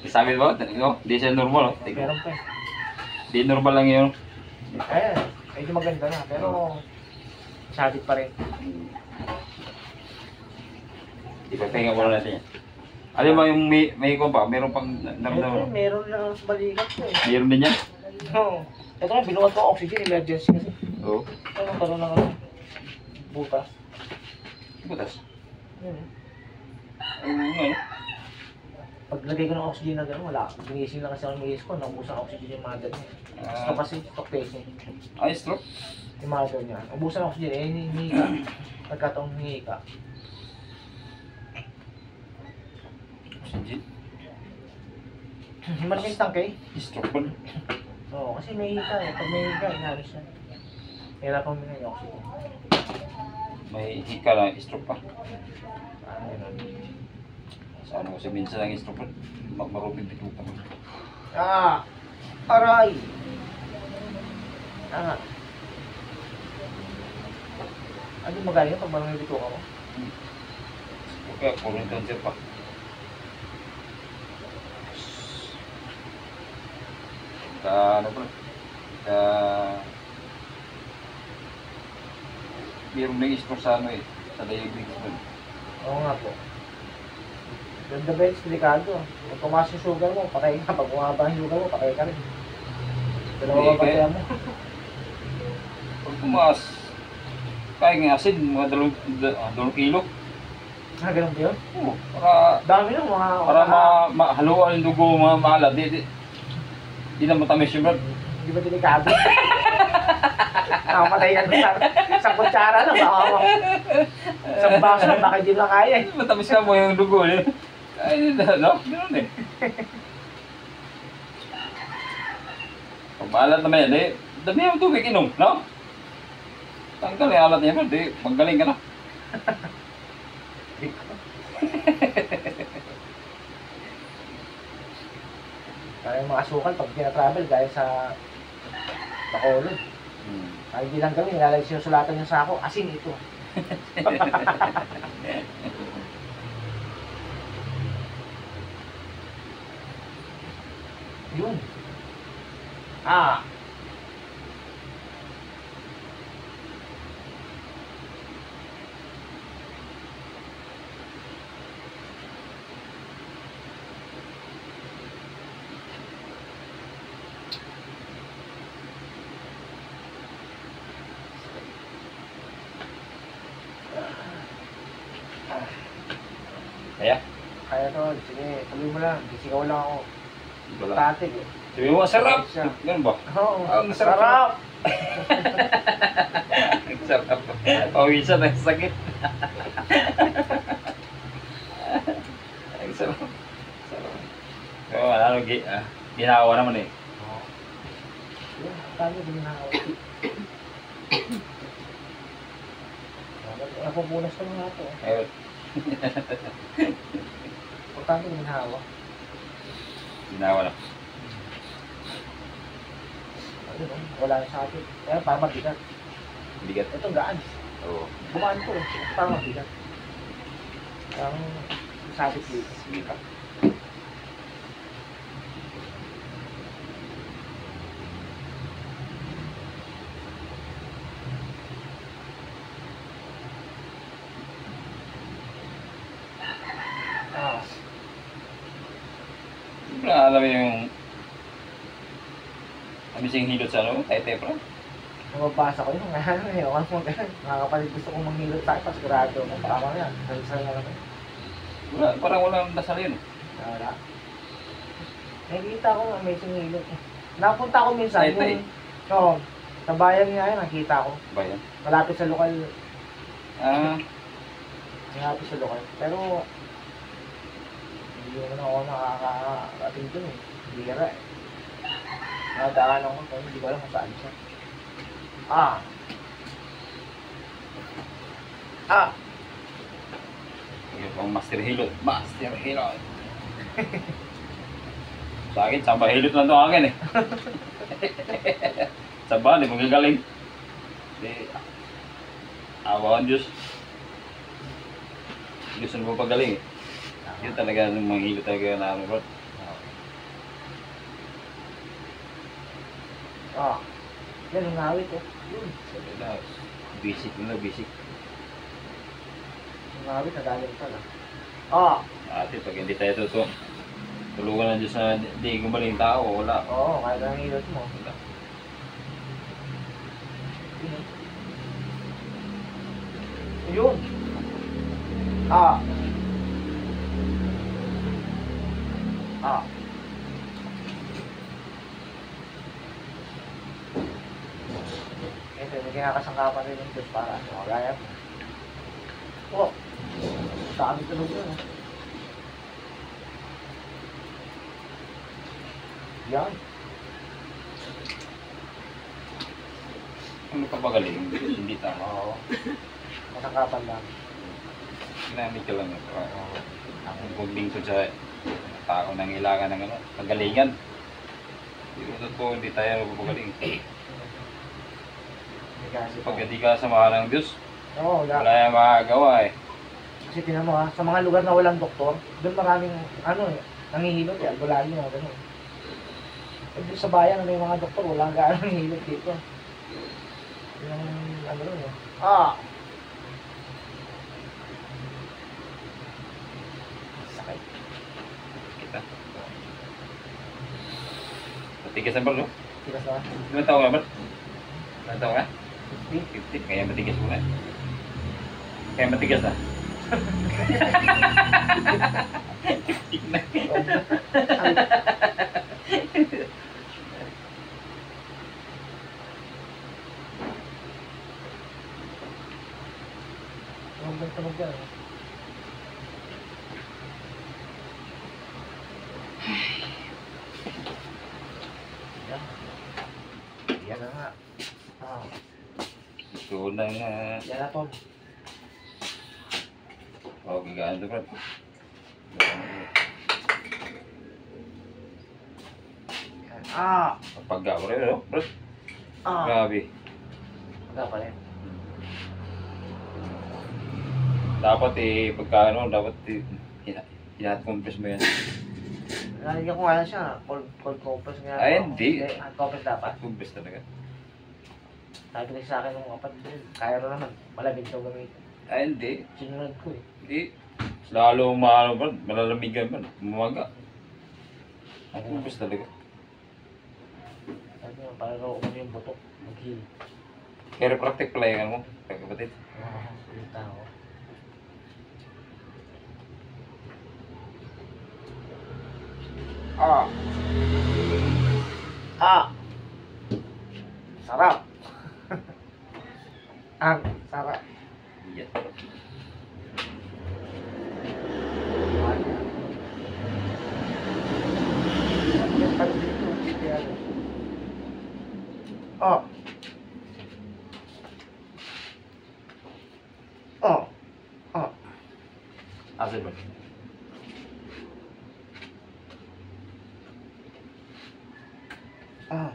May sabit ba? Hindi siya normal oh. Meron pa eh. Hindi normal lang yun. Ayan, medyo maganda na. Pero, sabit pa rin. Ipapahinga muna natin yan. Alam mo yung may ko pa, meron pang Ito, naramdaman. meron lang sa balikat ko eh. Meron din yan? Oo. Ito nga, binuhat ko oxygen, emergency kasi. Oo. Ano ang karoon ng ano? Butas. Butas. Yun. Ano? Paglagay ko ng oxygen na gano'n, wala. Ginising lang kasi ako ng misis ko, naubusan ng oxygen yung mother niya. Gusto kasi, stock patient. Ay, stroke. Yung mother niya. Ubusan ng oxygen, eh, hinihingi ka. Nagkataong hinihingi ka. Oxygen. Malaking tangke. Stroke ba? Oo, kasi may hika eh. Pag may hika, inalis siya. Hirapan mo na yung oxygen. May hika lang, stroke pa. Parang gano'n. Saan ko sabihin sa lang stroke pa? Marupin dito pa. Ah! Aray! Ah! Ano magaling pag marami bito ka mo? Okay, pulong cancer pa. Ano pa? Meron na stroke sa ano eh. Sa diabetes ko. Oo nga po. Ganda ba yung delikado? Kung tumaas yung sugar mo, patay ka. Pag bumaba yung sugar mo, patay ka rin. Dalawa Hindi, ba patay mo? Pag tumaas, kaya ng acid, mga 2 kilo. Ah, ganun ba yun? Oo, para Dami ng mga... mahaluan yung dugo, mga maalat. Di na matamis yung blood. Di ba delikado? Nakapatay ka doon sa kutsara lang. Sa baso lang, baka hindi mo na kaya eh. Matamis ka mo yung dugo. Eh. Ay, no? Ganun eh. Pag maalat naman yan, eh, dami yung tubig inom, no? Tanggal yung alat niya, di, magaling ka na. Kaya yung mga asukal, pag pina-travel, gaya sa Bacolod. Ay, hindi lang kami, nilalagay sinusulatan yung sako, asin ito. Yun. Ah. Kaya? Kaya to, sige, tuloy mo lang, sisigaw lang ako. Wala. Tatig eh. Sabi mo, sarap! Ganun ba? Oo, Ang sarap. sarap! Sarap. Pawisan ang sakit. Ang sarap. Sarap. Oo, ano, ginawa naman eh. Oo. Yun, tayo din na ako. Napupunas ko nga ito. Ayun. Importante din hawa. Ginawa na. Ano, wala na sa atin. Kaya parang mabigat. Bigat. Ito gaan. Oo. Bumaan ko. Parang mabigat. Parang sabit dito. Sige ka. Ah. Siyempre, alam mo yung amising hilot sa ano, tayo pa. Mababasa ko yun. Ano eh. Ako mo ganun. Mga kapatid gusto kong manghilot tayo. Pasigurado mo. Baka mo yan. Sal-sal nga naman. Wala, parang walang dasal yun. Wala. Nakikita ko amazing hilot. Napunta ko minsan. Tayo, tayo. Oo. Sa bayan nga yun. Nakita ko. Ba yan? Malapit sa lokal. Ah, Malapit sa lokal. Pero hindi naman ako nakaka-ating dun eh. Bira eh. Nadaanan ko. Pero hindi ko alam kung saan siya. Ah. Ah. yung pang master hilot. Master hilot. Sa akin, samba hilot lang ito akin eh. Samba, di magagaling. Di, awa ang Diyos. Diyos ang mo pagaling eh. Yun talaga, ng mga hilot talaga na ano bro. Ah. Yan ang ngawit eh. Yun. Sabi na, basic na basic. Ang ngawit, nagaling pala. Ah. Ate, pag hindi tayo tulungan na dyan sa di gumaling tao, wala. Oo, kahit ang hilot mo. Wala. Yun. Ah. Ah. Ito, may kinakasangkapan rin yung Diyos para makagaya mo. Oh. Dami tunog yun. Yan. Ano ka pagaling? Hindi tama. Oo. Masangkapan lang. Ginamit ka lang ito. Ang paglingkod sa tao nang ilangan ng ano, pagalingan. Hindi ko hindi tayo mapagaling. Hindi kasi Pag hindi ka samahan ng Diyos, Oo, wala yung makagawa eh. Kasi tinan mo ha, sa mga lugar na walang doktor, doon maraming nangihilot eh, albulayo mga ganun. Eh doon sa bayan may mga doktor, walang gaano nangihilot dito. Yun ang ano rin eh. Ah! Sakit. Kita. Matigas na ba, no? Tigas na. Ilan taon ka ba? Ilan taon ka? 50. 50. Kaya matigas mo na. Kaya matigas na. Ang tunog yan. Yan. Yan na nga. Ah. Ito na nga. Yan na Tol. Okay, gaan ito, Brad. Yan. Ah! Paggawa rin, no? Brad. Ah! Grabe. Wala pa rin. Dapat pagka ano, dapat hinat-compress mo yan. Nalagyan ko nga lang siya. Cold compress nga. Ay, hindi. Hot compress dapat. Compress talaga. Sabi kasi sa akin nung kapatid, kaya na naman. Malamig daw gamitin. Ay, hindi. Sinunod ko eh. Hindi. Lalo maano, Brad. Malalamigan, Brad. Bumaga. Ang compress talaga. Sabi nga, para raw umano yung butok. Mag-heal. Chiropractic pala yung ano mo, kapatid. Oo, kita ko. Ah! Ah! Sarap! Ang sarap! Yan. Oh! Oh! Oh! Asan ba? Ah!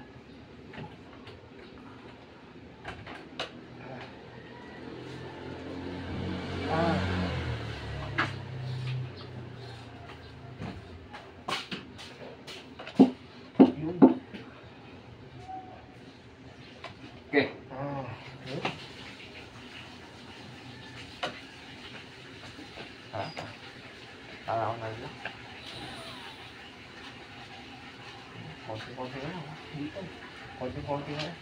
Ah! Yun. Okay. Ah, yun. Ha? Para ako na lang. Konti-konti na lang. Dito. Konti-konti na lang.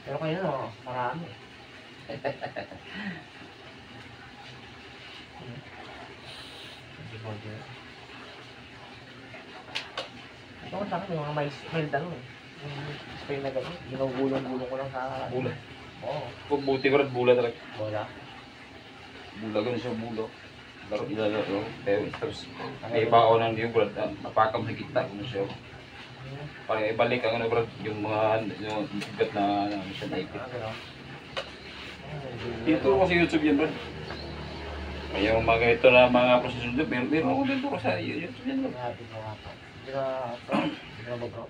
Pero kayo na, marami. Konti-konti na lang. Ito ko sa akin, yung mga mild ano eh. Yung spray na gano'n, ginugulong-gulong ko lang sa... Bula. Oo. Kung buti, Brad, bula talaga. Wala. Bula, ganun siya, bula. Laro ilalaro. Pero tapos may bao ng diyo, Brad. Napakam sa kita, kung siya. Para ibalik ang ano, Brad, yung mga yung bigat na ano siya naipit. Dito ko sa YouTube yan, Brad. May yung mga ito na mga prosesyon doon, meron ako dito ko sa YouTube yan, Brad. Happy ko nga po. Hindi na ba bro?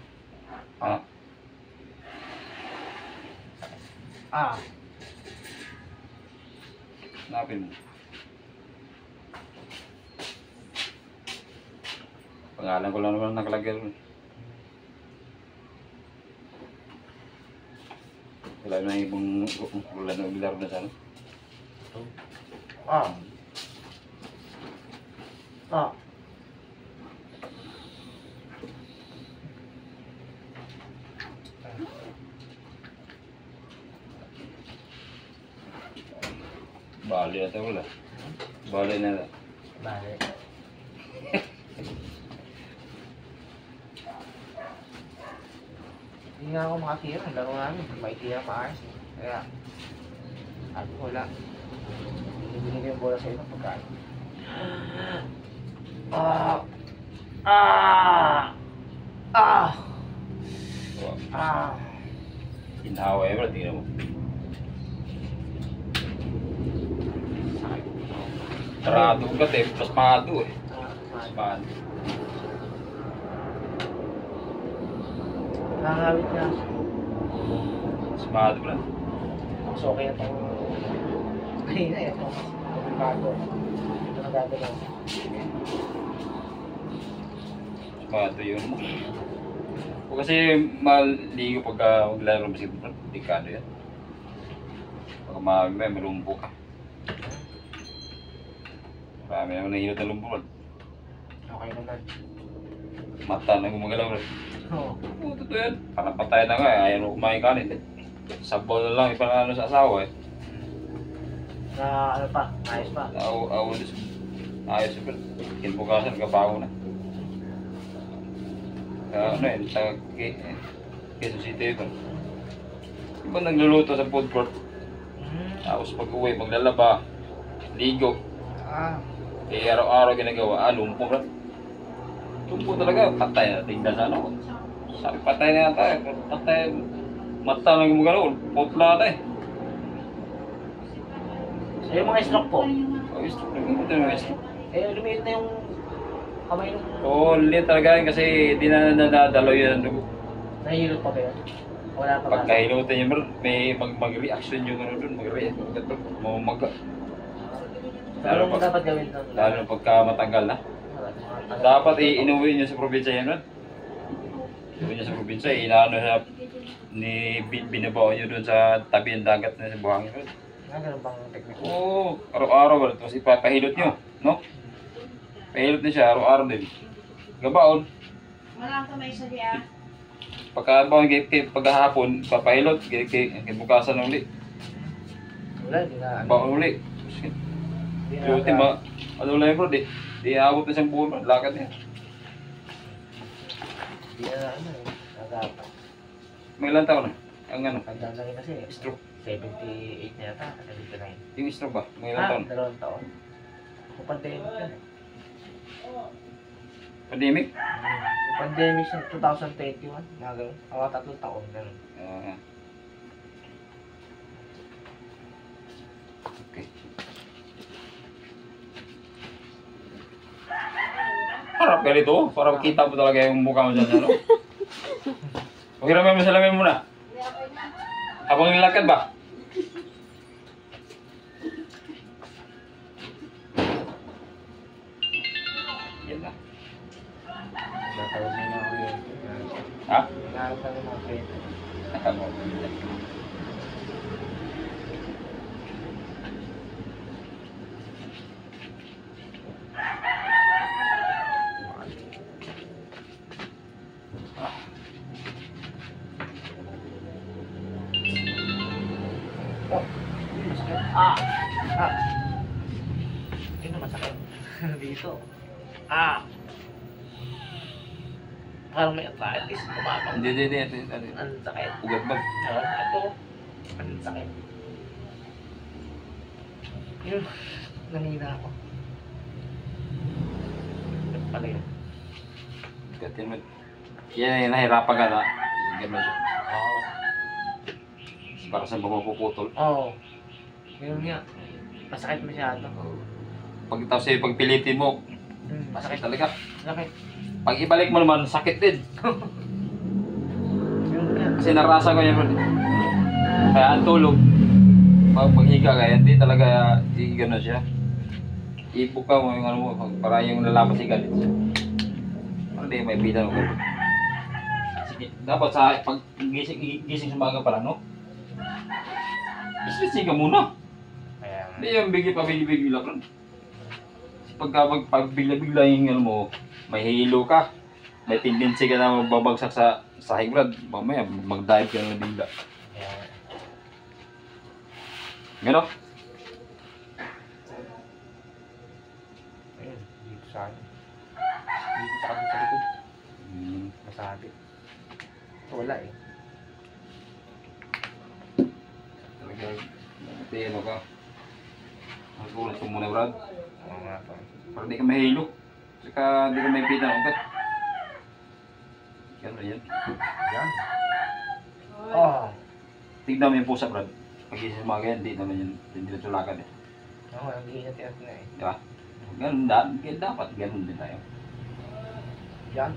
Ah, Ah! hanapin mo. Pangalan ko lang naman nakalagay ron. Wala na ibang wala na bilar na sana. Ah! Ah. Bali na ito wala. Bali na ito. Bale. Hindi nga ako makatira. Ang laro namin. Maitira maayos. Kaya, ako wala. Binigay yung bola sa iyo ng pagkain. Ah! Ah! Ah! Wow. Ah! Inhawa eh, bro. Tingnan mo. Sarado ka, eh. Pasmado eh. Pasmado. Nakangawit niya. Pasmado na. Mas okay na itong... Kanina ito. Bago. Ito na gagalaw. Pasmado yun. O kasi maligo pagka maglaro ng basketball. Delikado yan. Pagka may malumbo ka. Marami naman nahihilot na lumbo. Okay naman. Mata na gumagalaw rin. Oo. Oo, totoo yan. Parang patay na nga eh. Ayaw na kumain kanin eh. Sabaw na lang ipanalo sa asawa eh. Na ano pa? Ayos pa. Awalis. Ayos pa. Kinbukasan, kabaho na. Ano eh, sa Quezon City ito. Iba nagluluto sa food court. Tapos pag uwi, maglalaba, ligo. Ah. Eh araw-araw ginagawa, lumpo lang. Lumpo talaga, patay na. Tingnan sa ano. Sabi patay na yata eh. Patay. Mata na gumagalaw, putla na eh. So yung mga stroke po. Oh, stroke lang. Ito yung stroke. Lumiit na yung kamay nung... Oo, liit talaga yun kasi di na nadadalaw yun ang dugo. Nahihilot pa ba yun? Wala pa ba? Pagkahilutan niya, may mag-reaction yung ano dun, mag-react. Mamaga. Pero kung dapat gawin ito? Lalo na pagka matagal na. Dapat inuwi niya sa probinsya yan, man. Inuwi niya sa probinsya, inaano siya, binabawa niyo doon sa tabi ng dagat na sa buhangin. Ganun bang teknik? Oo, araw-araw ba? Tapos ipapahilot niyo, no? Pahilot niya siya, araw-araw din. Gabaon. Walang kamay sa diya. Pagkabaon paghahapon, ipapahilot, bukasan na uli. Wala, di na. Baon uli. Yung ultima, ano lang yun bro, di aabot na siyang buwan, lakad niya. Di na ano eh. Nagapat. May ilang taon na? Ang ano? Ang ganda rin kasi. Stroke. 78 na yata. 79. Yung stroke ba? May ilang taon? 2 taon. Kung pandemic yan eh. Pandemic? Yung pandemic siya, 2021. Mga ganun. Awa 3 taon. Ganun. Okay. Harap ka dito, para makita mo talaga yung mukha mo dyan. Ano? Pakiramay mo sa lamin muna. Habang nilakad ba? Yan na. Natawag na mga ulit. Ha? Naharap na ng mga kwento. Ano? Ah! Ah! Ito masakit. Dito. Ah! Parang may arthritis. Kumapang. Hindi. Ang sakit. Ugat ba? Ito. Ang sakit. Yun. Nanghina ako. Ito pala yun. Ugat yun. Yan, nahirapan ka na. Ganun siya. Oo. Para sa mapuputol. Oo. Ganun nga. Masakit masyado. Tapos pagpilitin mo, Masakit. masakit talaga. Sakit. Pag ibalik mo naman, sakit din. Ganun nga. Kasi narasa ko yan. Bro. Kaya ang tulog, paghiga ka, hindi talaga gano'n siya. Ibuka mo yung ano mo, para yung lalapas siya galit siya. Hindi, may bidan mo. Sige, dapat sa pag gising sa umaga pa lang, no? Bisbisi ka muna. Kaya nga. Hindi yung bigi lang. pag bigla-bigla yung ano mo, may hilo ka. May tendency ka na mababagsak sa high blood. Mamaya, mag-dive ka na bigla. Yan. Gano? Ayun, dito sa akin. Dito sa akin sa likod. Masabi. Wala eh. Talaga, pati ano ka. Magulat ko muna, Brad. Oo nga pa. Para di ka mahilo. Saka di ka may pita ng ugat. Gano'n yan. Yan. Oh. Tignan mo yung pusa, Brad. Pag isa sa mga ganyan, di naman yun. Hindi na tulakan eh. Oo, nag-iingat-ingat na eh. Di ba? Ganun, dapat ganun din tayo. Yan.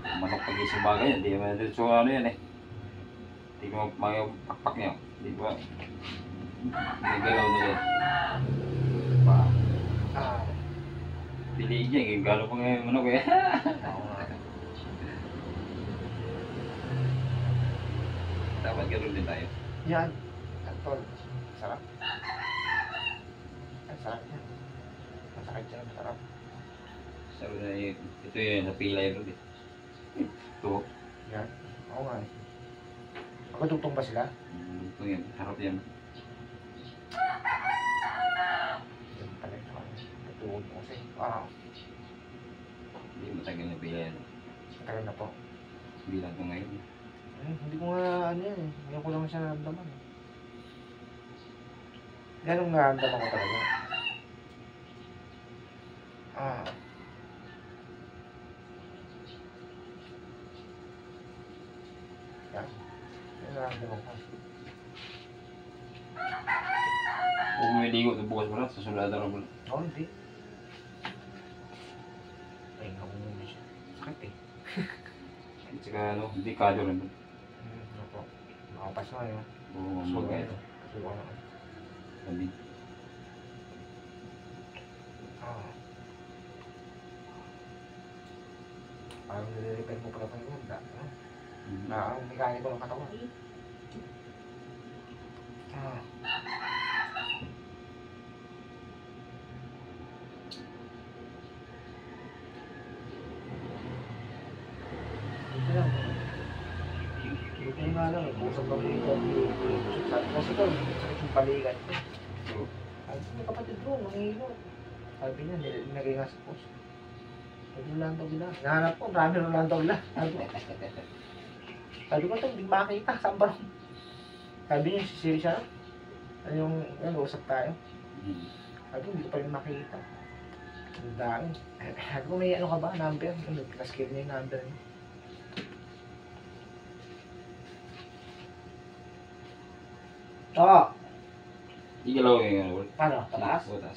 Manok pag isa mga ganyan, di naman dito so ano yan eh. Di mo pakpak niya. Di ba? May galaw na yan. Pa. Ah. Piliin niya, galaw pa nga yung manok eh. Oo nga. Dapat ganun din tayo. Yan. Antol. Sarap. Ang sarap yan. Masakit yan. Masarap. Sabi na yun, ito yung napilay rin eh. Ito. Yan. Oo nga eh. Magkatugtong ba sila? Ito yan, harap yan. Yan pala ito. Katugod mo kasi. Ah. Hindi matagal na pilay yan. Matagal na po. Hindi lang ito ngayon. Hindi ko nga ano yan eh. Ngayon ko lang siya naramdaman eh. Ganong naramdaman ko talaga. Ah. Yan. Yan naramdaman ko. Kung lumiligo ito bukas mo lang, susulada rin mo lang. Oo, hindi. Ay, nakumuli siya. Sakit eh. At saka ano, hindi kado rin. Ano po? Makapas na yun. Oo, mga ito. Suko na. Sabi. Ah. Parang nire-repair mo pala ng ganda. Ang mekaniko ng katawan. Ah. Ito lang. Ito nga lang. Busog kami dito. Sabi kasi ito, sakit yung balikat ko. Sabi ko, kapatid ko, mangihilo. Sabi niya, nilagay nga sa post. Rolando Villa. Nahanap ko, marami Rolando Villa. Sabi ko ito, hindi makakita. Saan ba? Sabi niya, si Siri siya. Ano yung, usap tayo. Sabi ko, hindi ko pa rin makikita. Ang dami. Sabi ko, may ano ka ba? Number? Naskill niya yung number niya. Oo. Igalaw yung ano. Paano? Pataas? Oo, taas.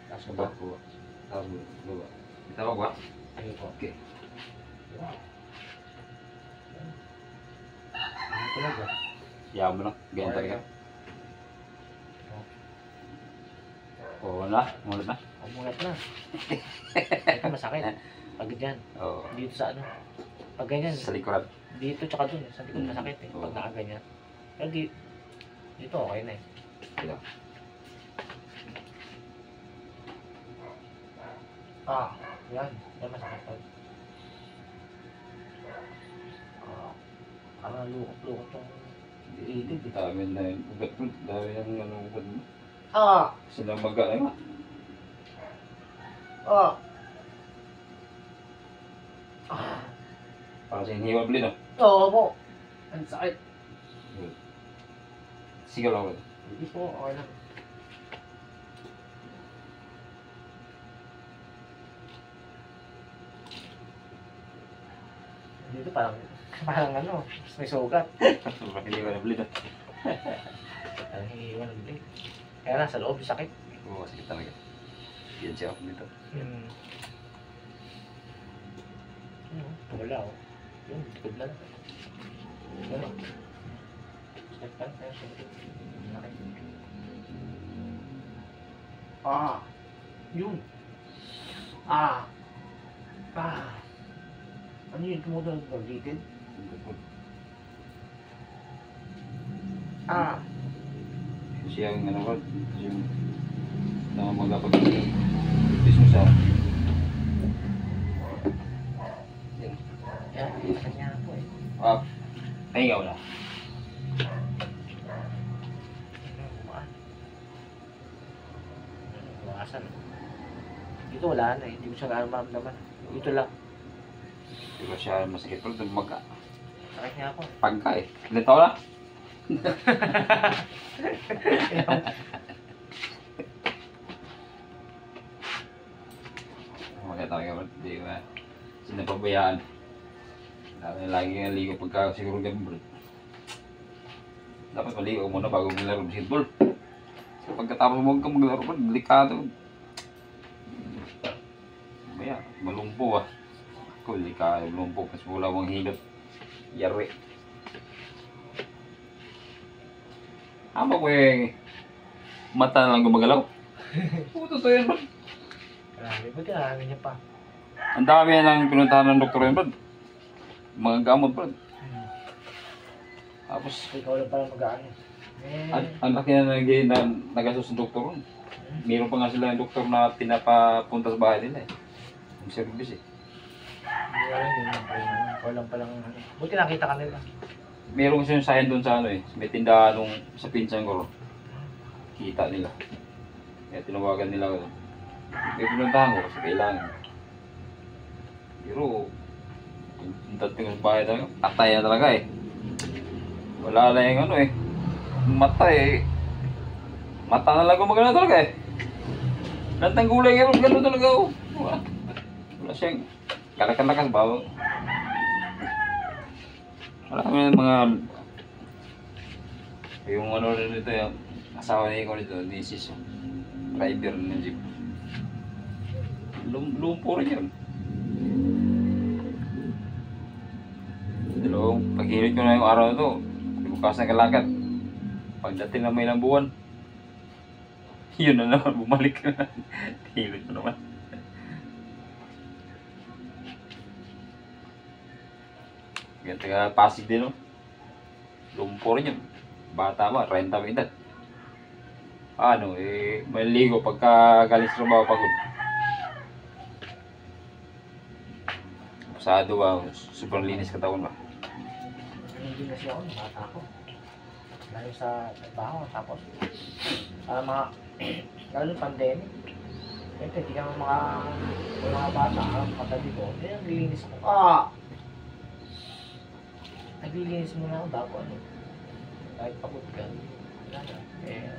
Taas ko Baba, ba? baba. Taas mo, baba. Itawag ba? Sige po. Okay. Ano talaga? Yaman mo lang. Ganyan talaga. Oo na, umulat na. Umulat na. Ito masakit. Pag ganyan. Oo. Dito sa ano. Pag ganyan. Sa likuran. Dito tsaka dun. Sa likod masakit eh. Pag nakaganyan. Pero dito okay na eh. Ito. Ah. Yan. Yan masakit pag. Ah. Parang lukot-lukot yung iitid eh. Dami na yun. Ugat mo. Dami yung ano ugat mo. Ah. Sila mag-ano. Ah. Ah. Para sa hiniwabli no. Oo po. Ang sakit. Sigaw lang ulit. Hindi po. Okay lang. Dito parang ano, may sugat. Bakit hindi ko nabli no? Ang hihiwan ng blade. Kaya nasa loob, sakit. Oo, sakit talaga. Yan siya ako dito. Wala oh. Yung likod na lang. Ano? Sakit pa? Kaya sakit. Sakit. Ah! Yun! Ah! Ah! Ano yun? Tumutunog ng litid? Ah! Siya yung ano ko, yung na magpag-practice mo sa yan. Yan, sa kanya na po eh. Pahinga wala. Kumaan. Bukasan. Dito wala na eh. Hindi ko siya gaano maramdaman. Dito lang. Di ba siya masakit pero dumaga. Sakit niya ako. Pagka eh. Ilan taon na? Makita ka ba? Hindi ba? Sinapabayaan. Lagi nga ligo pagka siguro ganun bro. Dapat maligo ka muna bago maglaro ng basketball. So pagkatapos mo kang maglaro bro, delikado. Maya, malumpo ah. Ako, delikado malumpo kasi wala mong hilot. Yari. Ama ko eh, mata na lang gumagalaw. Puto to yan bro. Grabe, buti na niya pa. Ang dami yan ang pinuntahan ng doktor yan bro. Mga gamot bro. Tapos, Ikaw lang pala mag-ano. Eh, ang laki na nagasos ng doktor ron. Meron pa nga sila yung doktor na pinapapunta sa bahay nila eh. Yung service eh. hindi ko alam yun. Ikaw lang palang ano. Buti nakita ka nila. Meron kasi yung sign doon sa ano eh. May tindahan nung sa pinsan ko ron. Kita nila. Kaya tinawagan nila ko. May pinuntahan ko kasi kailangan. Pero, yung dating ko sa bahay talaga, patay na talaga eh. Wala na yung ano eh. Mata eh. Mata na lang gumagana talaga eh. Lahat ng gulay gano'n talaga oh. Wala siyang kalakan-lakas ba? Marami ng mga yung ano rin nito yung asawa niya ko nito, ni Sis, driver ng jeep. Lumpo rin yun. Paghirit ko na yung araw na ito, bukas na kalakad. Pagdating na may ilang buwan, yun na naman, bumalik na. Hilit ko naman. Ganito ka Pasig din, no? Lumpo rin yun. Bata ba, 30 ang edad. Ano, eh, maligo pagka galing sa trabaho pagod. Pasado ba, sobrang linis katawan ba? Hindi na siya ako, bata ako. Dahil sa trabaho, tapos para mga, lalo yung pandemic. Siyempre, hindi ka mga bata, pagdabi ko, eh, naglilinis ako. Naglilinis muna ako bago ano. Kahit pagod ka, wala na.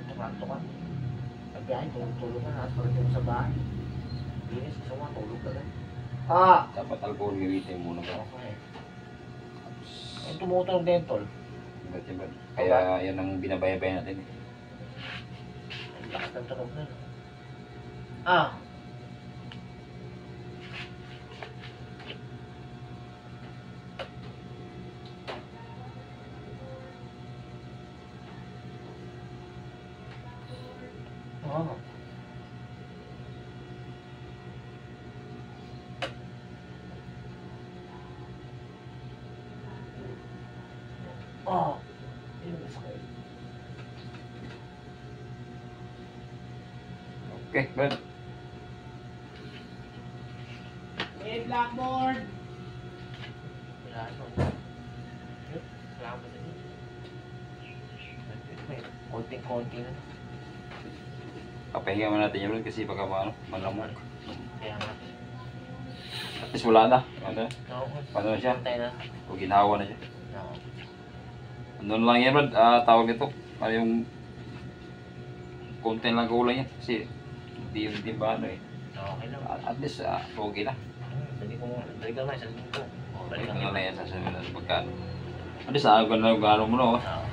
Tumanto ka. Pagbiyahe, tulog ka na, pagdating mo sa bahay. Linis, gusto mo, tulog ka na. Dapat alcohol gamitin muna ba? Okay. Yung tumutunog din, tol. Diba? Kaya yan ang binabayabay natin eh. Ang lakas ng tunog na. Yun, masakit. Okay, good. Hey, blackboard! Wala ito. Yun, salamat sa inyo. May konting-konti na. Papahinga mo natin yun kasi baka malamok. Kaya nga. At least wala na. Ano? Oo. Paano na siya? Pantay na. O ginhawa na siya. Oo. Ano lang yan, Brad? Tawag ito. Ano yung content lang kulang yan. Kasi hindi ba ano eh. Okay lang. At least okay na. Balik ka naman, isang linggo. Balik ka Ano na naman. yan sa sunod pagkano. At least gano'n mo na oh. Oo.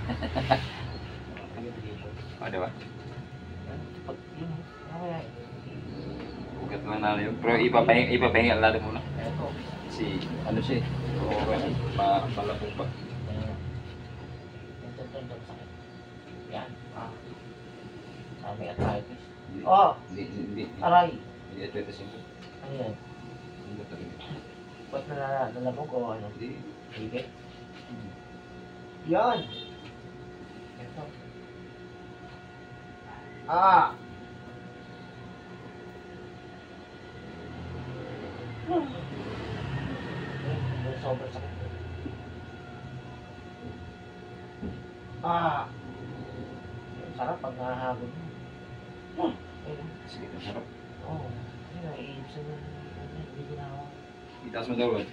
Di ba? Pag yun, okay. Ugat lang na yun. Pero ipapahinga natin muna. Eto. Kasi ano siya eh. Okay. Malapog ba? Ito, sakit. Yan. May arthritis. Hindi. Aray. Hindi arthritis yung Ano yan? hindi talaga. Ba't nalalabog o ano? Hindi. Sige. Yan. Ito. Sobrang sakit. Ah! Sarap pag nahahagod mo. Ayun. Sige, ang sarap. Oo. Ayun, naiibsan na. Hindi ginawa. Itaas mo daw, Brad.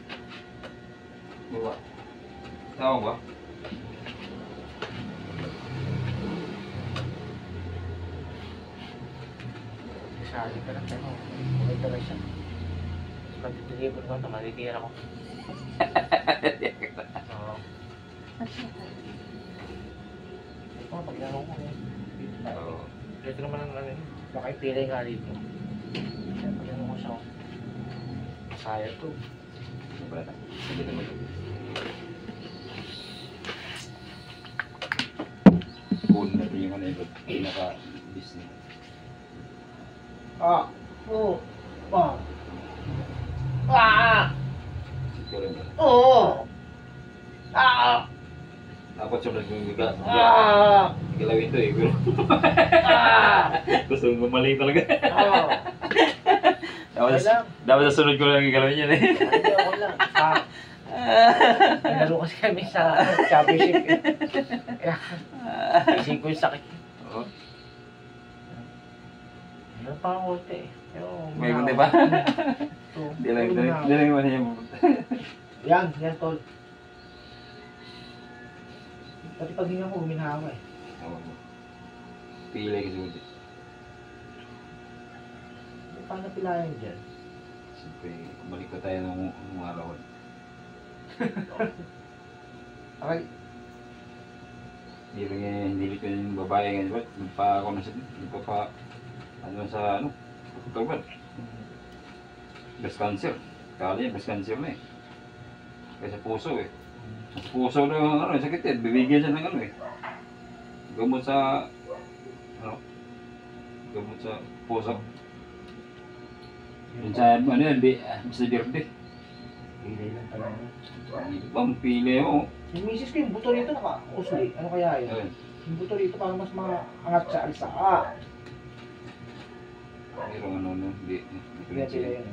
Baba. Tawag ba? Sali ka lang, pero okay talaga siya. Mag-deliver ko ito, matitira ko. Oo. Ito, pag gano'n ko eh. Oo. Ito naman ang ano yun. Baka ipilay nga dito. Pag gano'n ko siya. Masaya to. Wala na. Sige naman. Cool natin yung ano yun. Pinaka-Disney. Ah! Oo! Ah! Ah! Sige rin, Brad. Oo! Ah! Dapat sunod yung Ah! galawin ito eh. Pero Ah! gusto kong gumaling talaga. Ah! Dapat sa sunod ko lang yung galawin yan eh. Hindi ako lang. Nalaro kasi kami sa championship eh. Kaya, isip ko yung sakit. Oo. Meron pa ang konti eh. Pero, May konti pa? Ito. Hindi lang yung ano yung Yan, tol. Pati pag hinga ko, guminawa eh. Pilay kasi ulit. Paano pilayan dyan? Siyempre, balik ko tayo nung araw. Okay. Hindi ko yung babae ngayon, Brad. Nagpa ako na sa, ito, Brad. Breast cancer. Kala niya, breast cancer na eh. Kaya sa puso eh. Sa puso na yung ano, sakit eh. Bibigyan siya ng ano eh. Gamot sa, gamot sa puso. Yun sa, ano yan, Mr. Birthday. Pilay lang talaga. Bang, pili mo. Yung misis ko, yung buto rito naka-usli. Ano kaya yun? Ayun. Yung buto rito para mas maangat sa alisa. Ah! Pero ano, hindi. Pilay yun.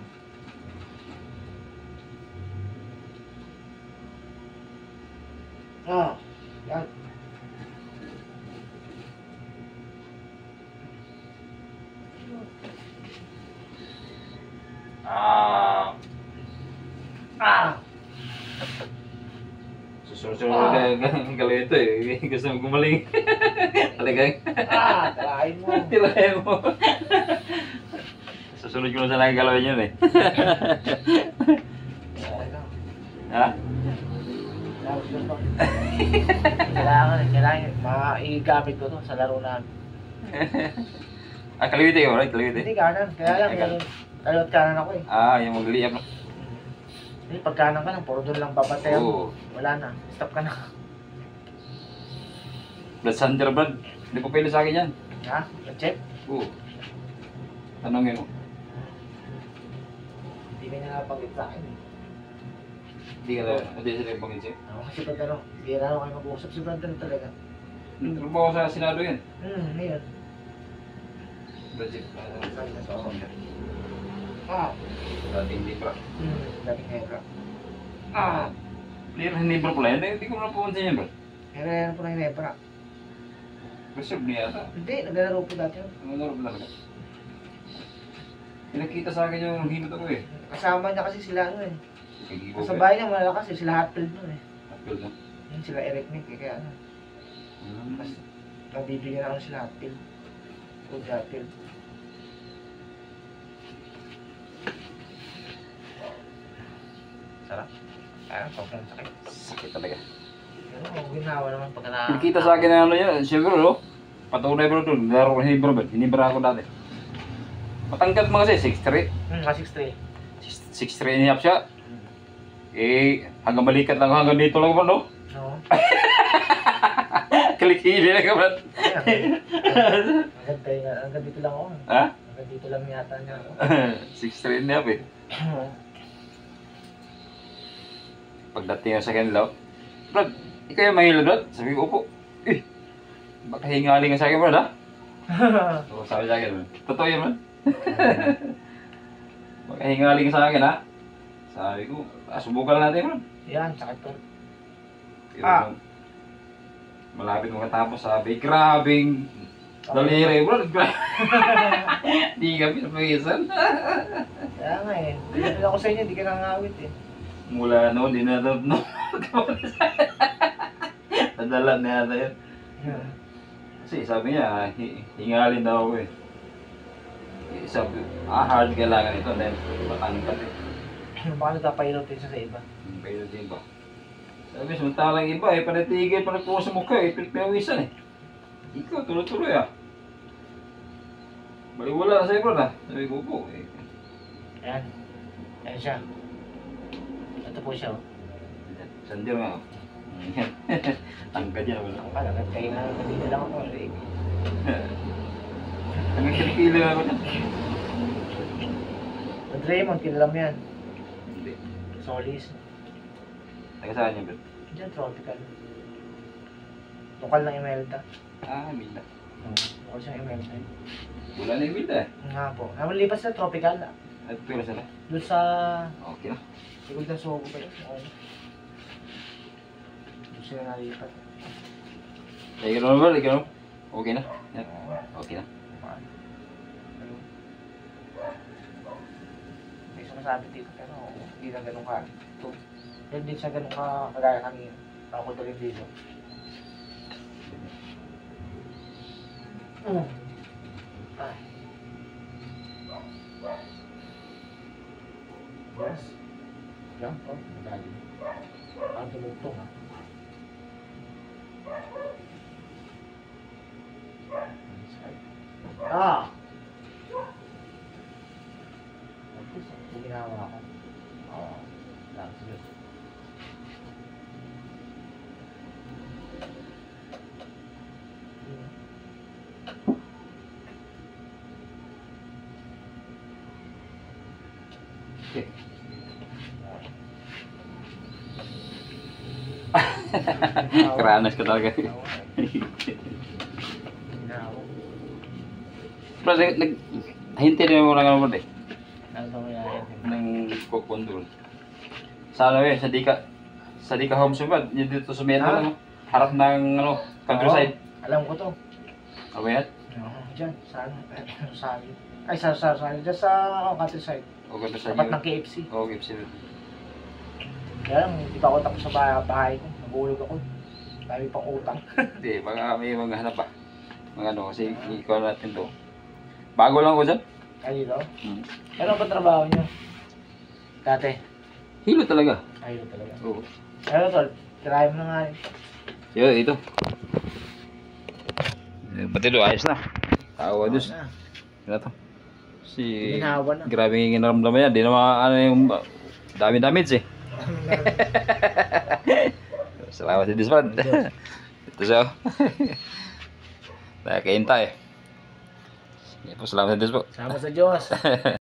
Ah! Yan. Ah! Ah! Susunod na galawin ito eh. Gusto mo gumaling. Talagang. Ah! Talain mo. Tirahin mo. Susunod ko na sana yung galawin yun eh. Ha? Kailangan maigamit ko to sa laro namin. Ah, kaliwiti ka, right? Kaliwiti. Hindi kanan, kaya lang kalot kanan ako eh. Ah, yung magliyap no? Hindi, pag kanan ka lang, puro doon lang babatay ako. Oo. Wala na, stop ka na. Blood Sander, Brad. Hindi ko pwede sa akin yan. Ha? Check? Oo. Tanongin mo. Hindi ka niya napagit sa akin eh. Hindi ka na, hindi sila yung pag-insip. Ako kasi pag ano, hindi na ako kayo mag-uusap si Brandon talaga. Trabaho sa Senado yan. Ngayon. Budget. Sabi na sa ako. Ah! Dati hindi pa. Dating hebra. Ah! Clear, hindi pa pala yan. Hindi ko na pumunta yan, Brad. Meron po na yung hebra. Reserve niya yata. Hindi, naglalaro po dati yun. Ano ba talaga? Pinakita sa akin yung hinot ako eh. Kasama niya kasi sila ano eh. Kagibo Sa bahay niya malakas eh, sila Hatfield nun eh. Apil na. Yun sila Eric Nick eh, kaya ano. Mas nabibigyan ako sila Hatfield. Good Hatfield. Sarap. Kaya sobrang sakit. Sakit talaga. Pero ginawa naman pagka na... Pinakita sa akin na ano yan, siguro no? Patunay ba ito? Laro ko Hebra ba? Hinibra ako dati. Matangkad mo kasi, 6'3". Kasi 6'3". 6'3 and a half siya. Eh, hanggang balikat lang, hanggang dito lang ba, no? Oo. Kalikili na ka ba? Hanggang dito lang ako. Ha? Hanggang dito lang yata niya ako. 6'3 and a half eh. Pagdating sa akin, Law, Brad, ikaw yung mahilo, Brad? Sabi ko, opo. Eh, baka hingaling ka sa akin, Brad, ha? Oo, sabi sa akin, totoo yan, Brad. Baka hingaling ka sa akin, ha? Sabi ko, subukan natin bro. Yan, sakit to. Pero nung malapit makatapos sabi, grabing daliri bro. Di ka pinapagisan. Kaya nga eh. Pinapil ako sa inyo, di ka nangawit eh. Mula noon, di na no. Nadala na yata yun. Kasi sabi niya, hingalin daw ako eh. Sabi, hard kailangan ito dahil matangkat eh. Baka nagpapahilot din siya sa iba. Pero din ba? Sabi, samantalang iba eh, panatigil pa nagpuha sa mukha eh, pinawisan eh. Ikaw, tuloy-tuloy ah. Baliwala na sa ibro na. Sabi ko po eh. Ayan. Ayan siya. Ito po siya oh. Sandir nga oh. Tangkad yan wala. Ang kalagat kayo na kanina lang ako eh. Hanggang kilikili na ako dyan. Ang Raymond, kilala mo yan. Hindi. Solis. Taga saan yan bro? Diyan, tropical. Lokal ng Imelda. Milda. Lokal siyang Imelda. Wala na yung Milda eh. Nga po. Naman lipas na tropical. At pila sila. Doon sa... Okay na. Sigod ng Sogo pa yun. Oo. Doon sila nalipat. Lagi ka naman bro, lagi ka naman. Okay na. Yan. Okay na. May sumasabi dito pero hindi na ganun ka. Hindi din siya ganun ka kagaya kanina. Ako tuloy dito. Ay. Yes. Yan po. Magaling. Ang tumugtong ha. Ah! Hindi ginawa ako. Oo. Lang, sige. Okay. Keranas ka talaga. Pero hintay din mo lang ano ba eh. Ano ba yan? Ng control. Sa ano eh, sa Dika Homes ba? Yung dito sa Metro lang. Harap ng ano, countryside. Alam ko to. Ano ba yan? Oo, dyan. Saan? Saan? Ay, saan? Dyan sa countryside. O countryside Tapat yun. ng KFC. O KFC. Kaya lang, hindi pa ako tapos sa bahay ko. Nagulog ako. Dami pang utang. Hindi, baka may mga hanap pa. Mga ano, kasi ikaw natin to. Bago lang ko dyan. Ay, dito? Ano ba trabaho niyo? Dati? Hilo talaga. Ay, dito talaga. Oo. Ano tol? Try mo na nga rin. Yo, ito. Pati do, ayos na. Tawa Diyos. Na. Ano to? Si... Ginawa na. Grabe yung inaramdaman yan. Di naman ano yung... Dami damage eh. Salamat sa Discord. Ito siya. Nakakain tayo. Salamat sa Discord. Sama sa Diyos.